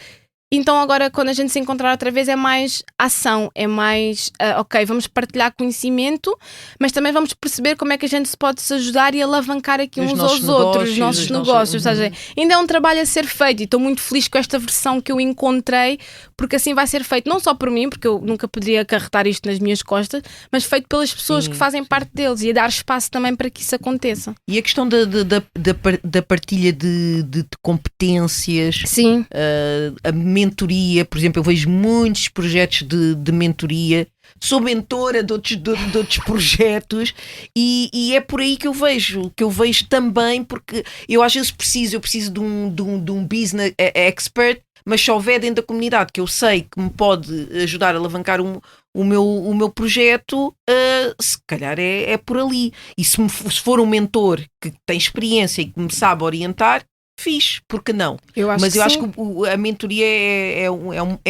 Então agora quando a gente se encontrar outra vez é mais ação, é mais ok, vamos partilhar conhecimento, mas também vamos perceber como é que a gente se pode se ajudar e alavancar aqui uns aos outros, os nossos negócios. Ou seja, ainda é um trabalho a ser feito e estou muito feliz com esta versão que eu encontrei, porque assim vai ser feito não só por mim, porque eu nunca poderia acarretar isto nas minhas costas, mas feito pelas pessoas que fazem parte deles, e a dar espaço também para que isso aconteça. E a questão da partilha de competências, sim, a mentoria, por exemplo, eu vejo muitos projetos de mentoria, sou mentora de outros projetos e é por aí que eu vejo também, porque eu às vezes preciso de um business expert, mas se houver dentro da comunidade que eu sei que me pode ajudar a alavancar o meu projeto, se calhar é por ali. E se for um mentor que tem experiência e que me sabe orientar, fixe, porque não? Mas eu acho que a mentoria é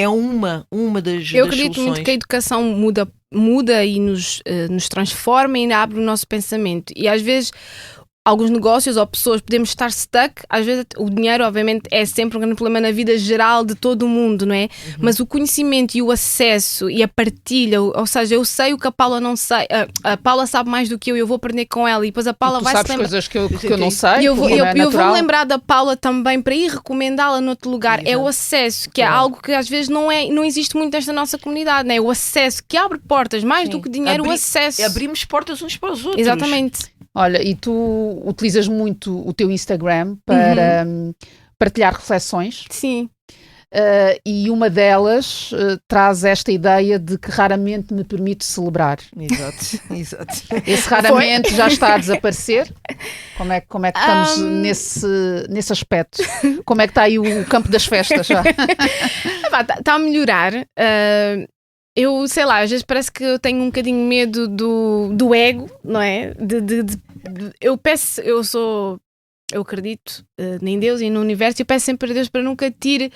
uma das soluções. Eu acredito muito que a educação muda e nos transforma e abre o nosso pensamento. E às vezes alguns negócios ou pessoas podemos estar stuck. Às vezes o dinheiro, obviamente, é sempre um grande problema na vida geral de todo o mundo, não é? Mas o conhecimento e o acesso e a partilha, ou seja, eu sei o que a Paula não sei, a Paula sabe mais do que eu vou aprender com ela e depois a Paula vai se lembrar coisas que eu não sei. E eu vou me lembrar da Paula também para ir recomendá-la noutro lugar. Exato. É o acesso, que é algo que às vezes não existe muito nesta nossa comunidade, não é? O acesso que abre portas, mais do que dinheiro, o acesso. Abrimos portas uns para os outros. Exatamente. Olha, e tu utilizas muito o teu Instagram para partilhar reflexões. Sim. E uma delas traz esta ideia de que raramente me permite celebrar. Exato. Esse raramente já está a desaparecer. Como é que estamos nesse aspecto? Como é que está aí o campo das festas? Está a melhorar. Eu sei lá, às vezes parece que eu tenho um bocadinho medo do ego, não é? Eu acredito em Deus e no universo e peço sempre a Deus para nunca tire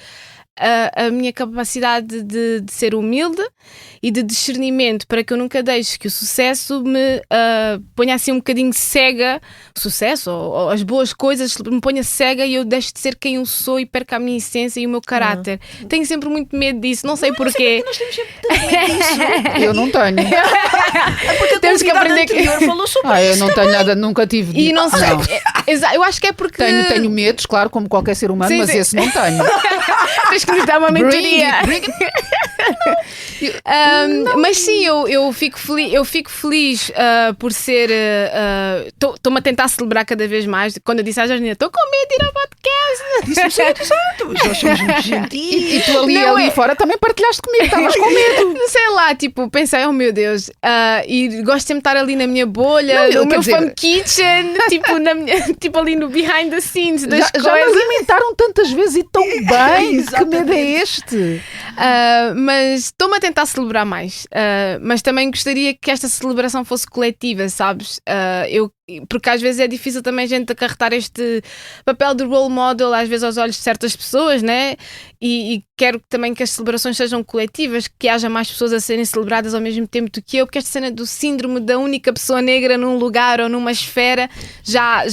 a minha capacidade de ser humilde e de discernimento, para que eu nunca deixe que o sucesso me ponha assim um bocadinho cega, o sucesso ou as boas coisas me ponha cega e eu deixo de ser quem eu sou e perca a minha essência e o meu caráter. Tenho sempre muito medo disso, não sei porquê. Nós temos sempre medo disso. Eu não tenho. Porque temos que aprender que falou sobre eu isso não tenho nada, nunca tive. E não sei. Eu acho que é porque tenho medos, claro, como qualquer ser humano, sim, mas esse não tenho. Tens que nos dar uma mentoria. Mas sim, eu fico feliz por ser. Estou-me a tentar celebrar cada vez mais. Quando eu disse à Janina, estou com medo de ir ao podcast. Exato. Nós somos muito gentis. E tu ali fora também partilhaste comigo, estavas com medo. Sei lá, tipo, pensei, oh meu Deus. E gosto sempre de estar ali na minha bolha, no meu fan kitchen, tipo ali no behind the scenes das coisas. Já me alimentaram tantas vezes e tão bem. Que medo é este? Mas estou-me a tentar celebrar mais. Mas também gostaria que esta celebração fosse coletiva, sabes? Porque às vezes é difícil também a gente acarretar este papel de role model, às vezes aos olhos de certas pessoas, né? E quero também que as celebrações sejam coletivas, que haja mais pessoas a serem celebradas ao mesmo tempo do que eu, porque esta cena do síndrome da única pessoa negra num lugar ou numa esfera já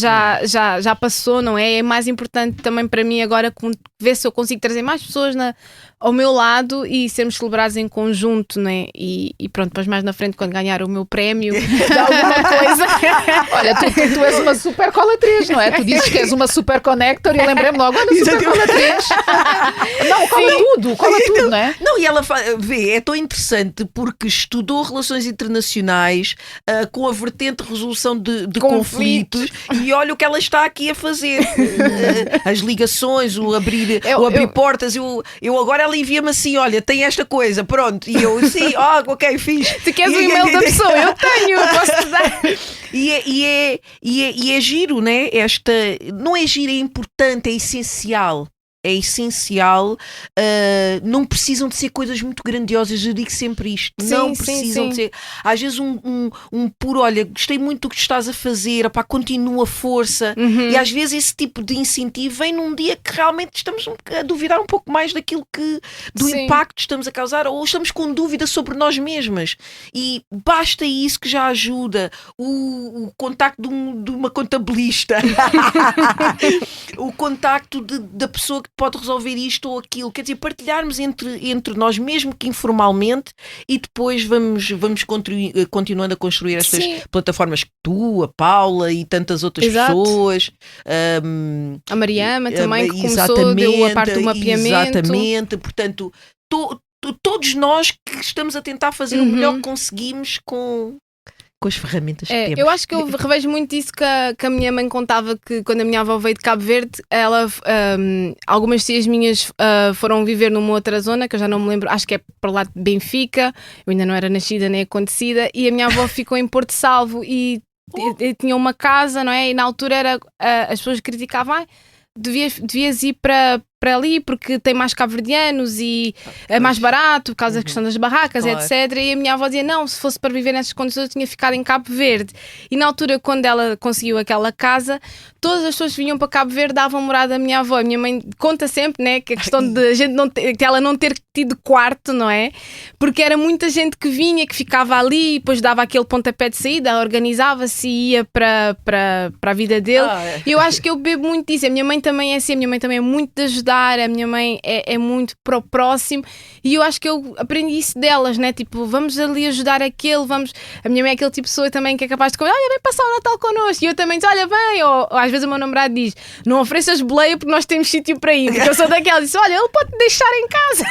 passou, não é? É mais importante também para mim agora ver se eu consigo trazer mais pessoas ao meu lado e sermos celebrados em conjunto, né? E pronto, depois mais na frente, quando ganhar o meu prémio de alguma coisa. Olha, tu és uma super colatriz, não é? Tu dizes que és uma super connector e eu lembrei-me logo, olha, super colatriz. Não, cola tudo, não é? Não, e ela é tão interessante porque estudou relações internacionais com a vertente de resolução de conflitos e olha o que ela está aqui a fazer. As ligações, o abrir portas. Eu agora ela envia-me assim, olha, tem esta coisa, pronto. E eu, sim, ok, fiz. Tu queres o e-mail da pessoa? Eu tenho, posso-te dar. E é giro, né? Não é giro, é importante, é essencial. É essencial, não precisam de ser coisas muito grandiosas, eu digo sempre isto, não precisam de ser, às vezes um puro, olha, gostei muito do que estás a fazer, opá, continua força, e às vezes esse tipo de incentivo vem num dia que realmente estamos a duvidar um pouco mais do impacto que estamos a causar, ou estamos com dúvida sobre nós mesmas, e basta isso que já ajuda, o contacto de uma contabilista, o contacto da pessoa que pode resolver isto ou aquilo, quer dizer, partilharmos entre nós, mesmo que informalmente, e depois vamos continuando a construir estas plataformas que tu, a Paula e tantas outras pessoas. A Mariama também, que começou, deu a parte do mapeamento. Exatamente, portanto, todos nós que estamos a tentar fazer o melhor que conseguimos com as ferramentas que temos. Eu acho que eu revejo muito isso que a minha mãe contava, que quando a minha avó veio de Cabo Verde, algumas tias minhas foram viver numa outra zona, que eu já não me lembro, acho que é para lá de Benfica, eu ainda não era nascida nem acontecida, e a minha avó ficou em Porto Salvo e tinha uma casa, não é? E na altura as pessoas criticavam, devias ir para para ali porque tem mais cabo-verdianos e é mais barato por causa da questão das barracas, Claro. etc. E a minha avó dizia, não, se fosse para viver nessas condições eu tinha ficado em Cabo Verde. E na altura, quando ela conseguiu aquela casa, todas as pessoas que vinham para Cabo Verde davam morada à minha avó. A minha mãe conta sempre, né, que a questão de a gente não ter, que ela não ter tido quarto, não é? Porque era muita gente que vinha, que ficava ali, depois dava aquele pontapé de saída, organizava-se e ia para a vida dele. E eu acho que eu bebo muito disso. A minha mãe também é assim, a minha mãe também é muito de ajudar, a minha mãe é muito para o próximo, e eu acho que eu aprendi isso delas, né? Tipo, vamos ali ajudar aquele, vamos. A minha mãe é aquele tipo de pessoa também que é capaz de comer, olha, vem passar o Natal connosco, e eu também digo, olha, vem, ou às vezes o meu namorado diz, não ofereças boleia porque nós temos sítio para ir, porque eu sou daquela, disse, olha, ele pode deixar em casa.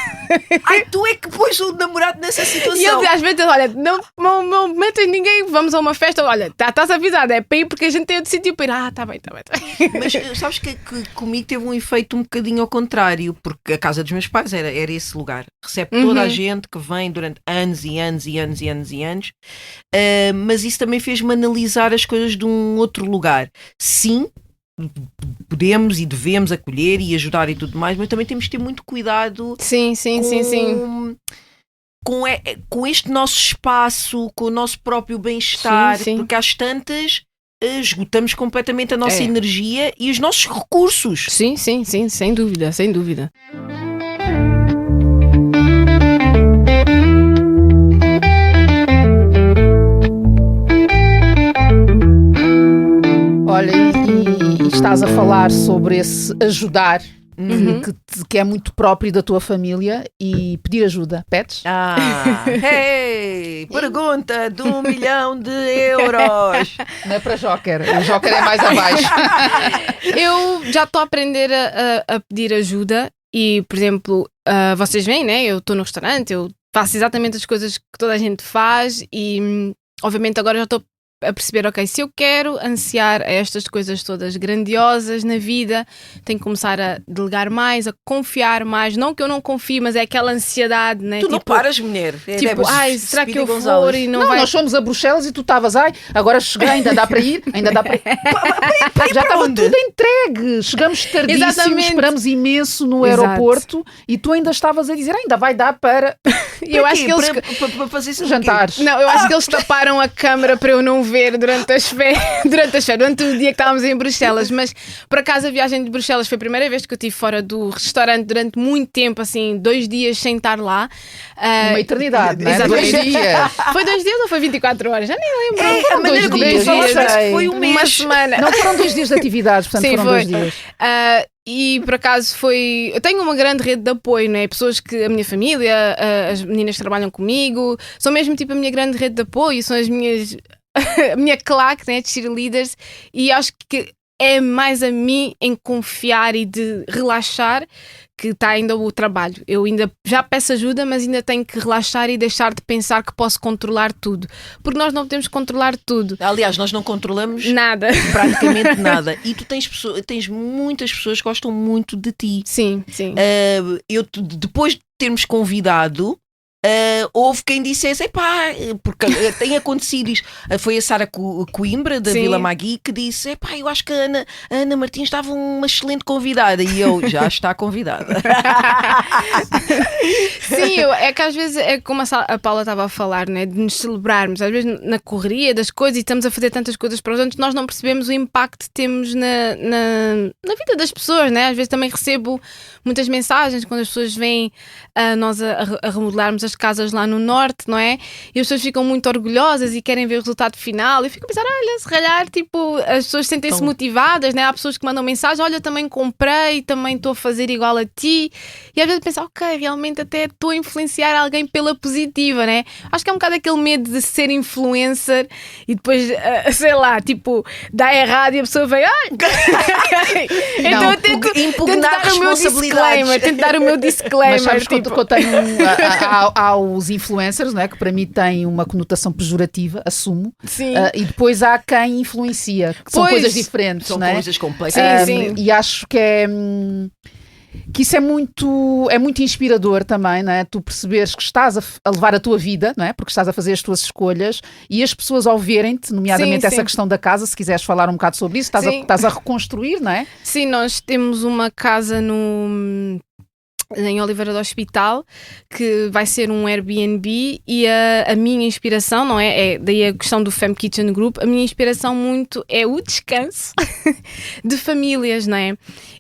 Ai, tu é que pôs o namorado nessa situação. E ele às vezes, olha, não metas ninguém, vamos a uma festa, olha, estás avisado, é para ir porque a gente tem outro sítio para ir. Ah, está bem. Mas sabes que comigo teve um efeito um bocadinho ao contrário, porque a casa dos meus pais era esse lugar. Recebe toda a gente que vem durante anos e anos e anos e anos e anos, mas isso também fez-me analisar as coisas de um outro lugar. Sim, podemos e devemos acolher e ajudar e tudo mais, mas também temos que ter muito cuidado. Sim. Com este nosso espaço, com o nosso próprio bem-estar, Sim. porque às tantas esgotamos completamente a nossa energia e os nossos recursos. Sim, sem dúvida. Olha, e estás a falar sobre esse ajudar que é muito próprio da tua família e pedir ajuda. Pedes? Pergunta de 1 milhão de euros. Não é para Joker, o Joker é mais abaixo. Eu já estou a aprender a pedir ajuda e, por exemplo, vocês veem, né? Eu estou no restaurante, eu faço exatamente as coisas que toda a gente faz e, obviamente, agora já estou a perceber, ok, se eu quero ansiar a estas coisas todas grandiosas na vida, tenho que começar a delegar mais, a confiar mais, não que eu não confie, mas é aquela ansiedade, né? Tu não paras, mulher. Tipo, será que eu for e não vai... Nós fomos a Bruxelas e tu estavas, agora cheguei, ainda dá para ir? Já estava tudo entregue, chegamos tardíssimos, esperamos imenso no aeroporto e tu ainda estavas a dizer, ainda vai dar para... Eu acho que eles... Para fazer isso jantares. Não, eu acho que eles taparam a câmara para eu não ver durante o dia que estávamos em Bruxelas, mas por acaso a viagem de Bruxelas foi a primeira vez que eu estive fora do restaurante durante muito tempo, assim, 2 dias sem estar lá. Uma eternidade, não é? Exatamente. 2 dias. Foi 2 dias ou foi 24 horas? Já nem lembro. A maneira como tu falaste foi um mês. Uma semana. Não foram 2 dias de atividades, portanto Sim, foram foi. 2 dias. E por acaso eu tenho uma grande rede de apoio, né? Pessoas que a minha família, as meninas que trabalham comigo, são mesmo tipo a minha grande rede de apoio, são as minhas a minha claque, né, de cheerleaders, e acho que é mais a mim em confiar e de relaxar que está ainda o trabalho. Eu ainda já peço ajuda, mas ainda tenho que relaxar e deixar de pensar que posso controlar tudo, porque nós não podemos controlar tudo. Aliás, nós não controlamos nada, praticamente nada. E tu tens muitas pessoas que gostam muito de ti. Sim. Eu depois de termos convidado, houve quem dissesse, porque tem acontecido isto. Foi a Sara Coimbra da Vila Magui que disse, eu acho que a Ana Martins estava uma excelente convidada, e eu já está convidada. Sim, é que às vezes é como a Paula estava a falar, né, de nos celebrarmos, às vezes na correria das coisas, e estamos a fazer tantas coisas para os outros, nós não percebemos o impacto que temos na vida das pessoas, né? Às vezes também recebo muitas mensagens quando as pessoas vêm nós a remodelarmos as casas lá no norte, não é? E as pessoas ficam muito orgulhosas e querem ver o resultado final, e eu fico a pensar, olha, se calhar, tipo, as pessoas sentem-se motivadas, né? Há pessoas que mandam mensagem, olha, também comprei, também estou a fazer igual a ti, e às vezes pensar, ok, realmente até estou a influenciar alguém pela positiva, né? Acho que é um bocado aquele medo de ser influencer e depois, sei lá, tipo, dá errado e a pessoa vem, então eu tento dar o meu disclaimer, Mas sabes que eu tenho aos influencers, não é? Que para mim tem uma conotação pejorativa, assumo. Sim. E depois há quem influencia, que são coisas diferentes, são não é? coisas complexas. Sim. E acho que que isso é muito inspirador também, não é? Tu perceberes que estás a levar a tua vida, não é? Porque estás a fazer as tuas escolhas e as pessoas ao verem-te, nomeadamente essa questão da casa, se quiseres falar um bocado sobre isso, estás a reconstruir, não é? Sim, nós temos uma casa em Oliveira do Hospital, que vai ser um Airbnb, e a minha inspiração, não é? É daí a questão do Fem Kitchen Group, a minha inspiração muito é o descanso de famílias, não é?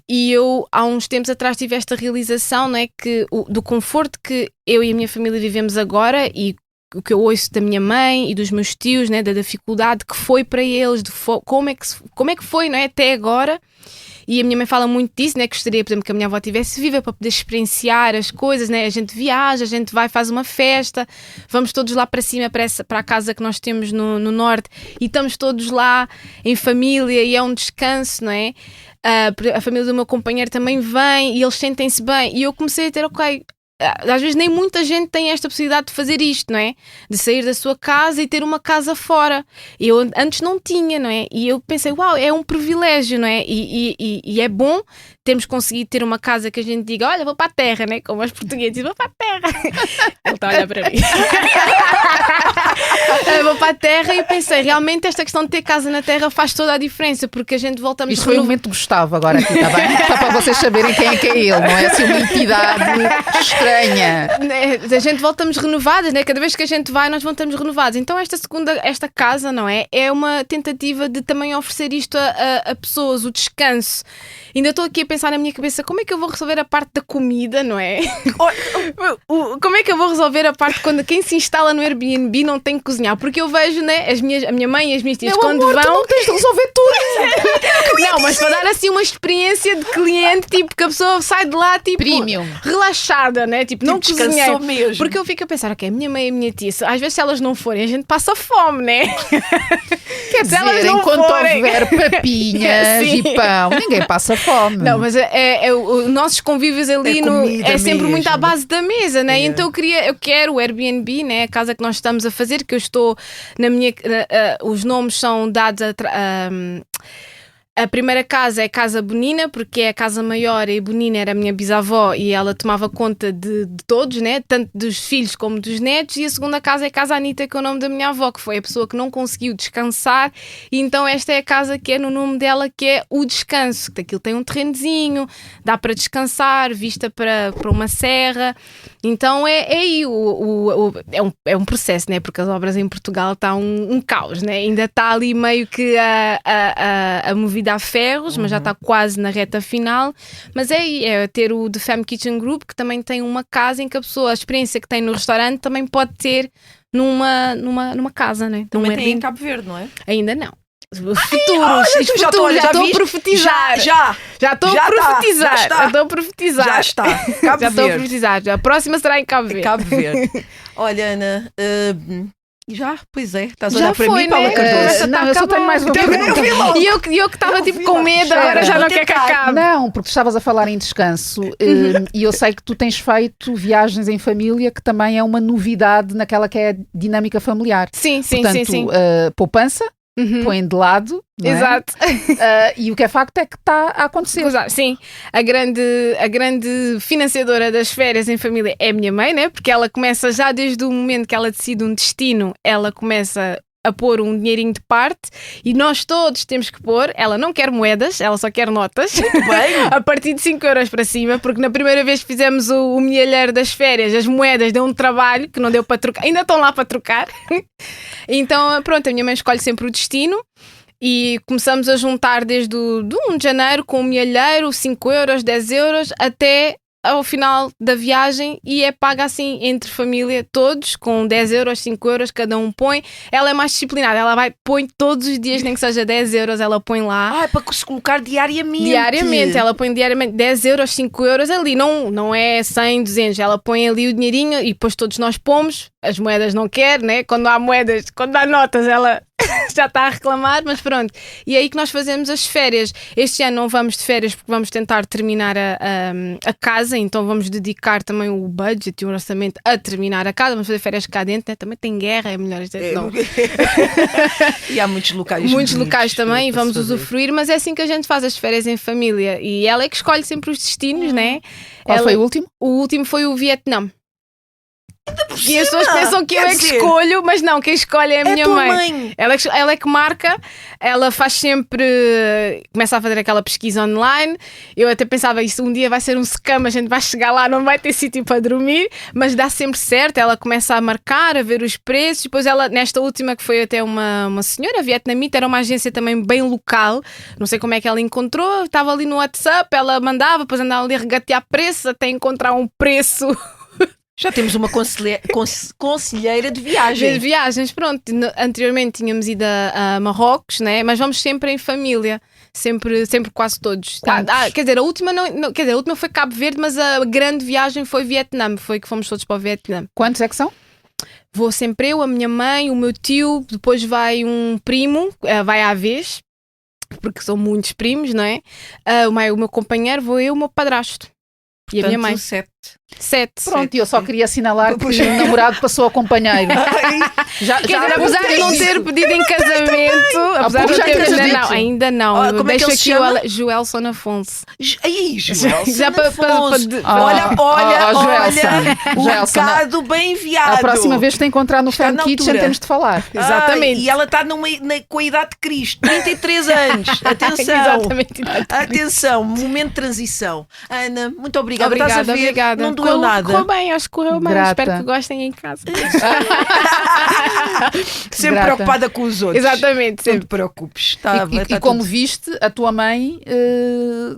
E eu, há uns tempos atrás, tive esta realização, não é? Que do conforto que eu e a minha família vivemos agora, e o que eu ouço da minha mãe e dos meus tios, né? Da dificuldade que foi para eles, como é que foi, não é? Até agora. E a minha mãe fala muito disso, né? Gostaria, por exemplo, que a minha avó estivesse viva para poder experienciar as coisas, né? A gente viaja, a gente vai, faz uma festa, vamos todos lá para cima, para a casa que nós temos no norte, e estamos todos lá em família, e é um descanso, não é? A família do meu companheiro também vem e eles sentem-se bem. E eu comecei a ter, ok, às vezes nem muita gente tem esta possibilidade de fazer isto, não é? De sair da sua casa e ter uma casa fora. Eu antes não tinha, não é? E eu pensei, uau, é um privilégio, não é? E é bom termos conseguido ter uma casa que a gente diga, olha, vou para a terra, né? Como os portugueses dizem, vou para a terra. Ele está a olhar para mim. Vou para a terra, e pensei, realmente esta questão de ter casa na terra faz toda a diferença, porque a gente voltamos... Isto foi o momento de Gustavo agora aqui, está bem? Só para vocês saberem quem é que é ele, não é assim uma entidade estranha. A gente voltamos renovadas, né? Cada vez que a gente vai, nós voltamos renovados. Então esta casa, não é? É uma tentativa de também oferecer isto a pessoas, o descanso. Ainda estou aqui a pensar na minha cabeça, como é que eu vou resolver a parte da comida, não é? Como é que eu vou resolver a parte quando quem se instala no Airbnb não tem que cozinhar? Porque eu vejo, né, a minha mãe e as minhas tias, quando amor, vão... tu não tens de resolver tudo! Não, mas para dar assim uma experiência de cliente, tipo, que a pessoa sai de lá, tipo, Premium, relaxada, né? Tipo, não cozinhei. Mesmo. Porque eu fico a pensar, ok, a minha mãe e a minha tia, às vezes se elas não forem, a gente passa fome, né? quer dizer, enquanto houver papinhas e pão, ninguém passa fome. Não, mas os nossos convívios ali é sempre muito à base da mesa, né? Então eu quero o Airbnb, né? A casa que nós estamos a fazer, que eu estou na minha... os nomes são dados a primeira casa é a Casa Bonina, porque é a casa maior, e Bonina era a minha bisavó e ela tomava conta de todos, né? Tanto dos filhos como dos netos. E a segunda casa é a Casa Anita, que é o nome da minha avó, que foi a pessoa que não conseguiu descansar, e então esta é a casa que é no nome dela, que é o descanso. Aquilo tem um terrenozinho, dá para descansar, vista para uma serra. Então é aí é um processo, né? Porque as obras em Portugal está um caos, né? Ainda está ali meio que a movida a ferros, mas já está quase na reta final. Mas é ter o The Fem Kitchen Group, que também tem uma casa em que a pessoa, a experiência que tem no restaurante também pode ter numa casa, né? Também tem em Cabo Verde, não é? Ainda não. Futuros, já estou a profetizar. Já estou a profetizar. Já estou a profetizar. Já está. Cabo já estou a Verde. profetizar. A próxima será em Cabo Verde. Cabo Verde. Olha, Ana, já, pois é, estás a Já olhar para foi, mim, Paula né? Cardoso. Não, eu só tenho mais uma pergunta. E eu que estava tipo com medo, agora já não quer que acabe. Não, porque tu estavas a falar em descanso e eu sei que tu tens feito viagens em família, que também é uma novidade naquela que é a dinâmica familiar. Sim. Portanto, poupança, põem de lado. Não é? Exato. E o que é facto é que está a acontecer. Sim, a grande financiadora das férias em família é a minha mãe, né? Porque ela começa já desde o momento que ela decide um destino, ela começa a pôr um dinheirinho de parte, e nós todos temos que pôr. Ela não quer moedas, ela só quer notas. Muito bem. A partir de 5 euros para cima, porque na primeira vez que fizemos o milheiro das férias, as moedas deu um trabalho que não deu para trocar, ainda estão lá para trocar. Então pronto, a minha mãe escolhe sempre o destino. E começamos a juntar desde o 1 de janeiro com o milheiro, 5 euros, 10 euros, até ao final da viagem, e é paga assim entre família, todos, com 10 euros, 5 euros, cada um põe. Ela é mais disciplinada, ela põe todos os dias, nem que seja 10 euros, ela põe lá. É para se colocar diariamente. Diariamente, ela põe diariamente 10 euros, 5 euros ali, não é 100, 200, ela põe ali o dinheirinho e depois todos nós pomos. As moedas não quer, né? Quando há moedas, quando há notas, ela já está a reclamar, mas pronto. E é aí que nós fazemos as férias. Este ano não vamos de férias porque vamos tentar terminar a casa, então vamos dedicar também o budget e o orçamento a terminar a casa. Vamos fazer férias cá dentro, né? Também tem guerra, é melhor. Não. E há muitos locais. Muitos locais também, vamos usufruir, mas é assim que a gente faz as férias em família. E ela é que escolhe sempre os destinos, né? Qual foi o último? O último foi o Vietnã. E as pessoas pensam que eu é que escolho, mas não, quem escolhe é a minha mãe. Ela é que marca, ela faz sempre, começa a fazer aquela pesquisa online. Eu até pensava, isso um dia vai ser um scam, a gente vai chegar lá, não vai ter sítio para dormir, mas dá sempre certo. Ela começa a marcar, a ver os preços. Depois ela, nesta última, que foi até uma senhora vietnamita, era uma agência também bem local, não sei como é que ela encontrou, estava ali no WhatsApp, ela mandava, depois andava ali a regatear preços até encontrar um preço. Já temos uma conselheira de viagem. De viagens, pronto. Anteriormente tínhamos ido a Marrocos, né? Mas vamos sempre em família. Sempre quase todos. Quer dizer, a última quer dizer, a última foi Cabo Verde, mas a grande viagem foi Vietnã. Foi que fomos todos para o Vietnã. Quantos é que são? Vou sempre eu, a minha mãe, o meu tio, depois vai um primo, vai à vez, porque são muitos primos, não é? O meu companheiro, vou eu, o meu padrasto. Portanto, e a minha mãe. 7. Pronto, eu só queria assinalar que o namorado passou a companheiro. Quer dizer, apesar de não ter pedido em casamento, apesar de ainda não. Como é que ele se chama? Joelson Afonso. Aí, Joelson já Afonso. Olha, o recado bem enviado. A próxima vez que te encontrar no Fan Kitchen temos de falar. Exatamente. E ela está com a idade de Cristo, 33 anos. Atenção. Exatamente. Atenção, momento de transição. Ana, muito obrigada. Obrigada. Não doeu nada. Correu bem, acho que correu bem. Espero que gostem em casa. Sempre preocupada com os outros. Exatamente. Não te preocupes. E como viste, a tua mãe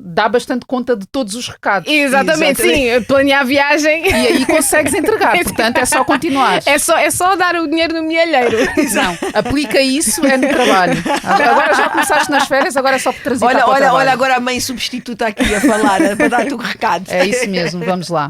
dá bastante conta de todos os recados. Exatamente, sim. Planear a viagem. E aí consegues entregar. Portanto, é só continuar. É só dar o dinheiro no milheiro. Não, aplica isso, é no trabalho. Agora já começaste nas férias, agora é só para trazer para o trabalho. Olha agora a mãe substituta aqui a falar, para dar-te o recado. É isso mesmo, vamos lá.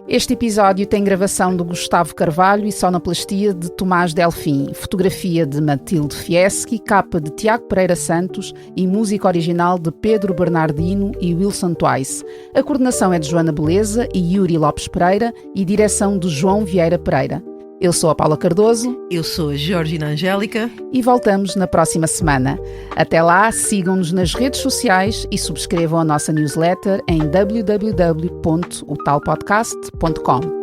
Este episódio tem gravação do Gustavo Carvalho e sonoplastia de Tomás Delfim, fotografia de Matilde Fieschi, capa de Tiago Pereira Santos e música original de Pedro Bernardino e Wilson Twice. A coordenação é de Joana Beleza e Yuri Lopes Pereira e direção de João Vieira Pereira. Eu sou a Paula Cardoso. Eu sou a Georgina Angélica. E voltamos na próxima semana. Até lá, sigam-nos nas redes sociais e subscrevam a nossa newsletter em www.otalpodcast.com.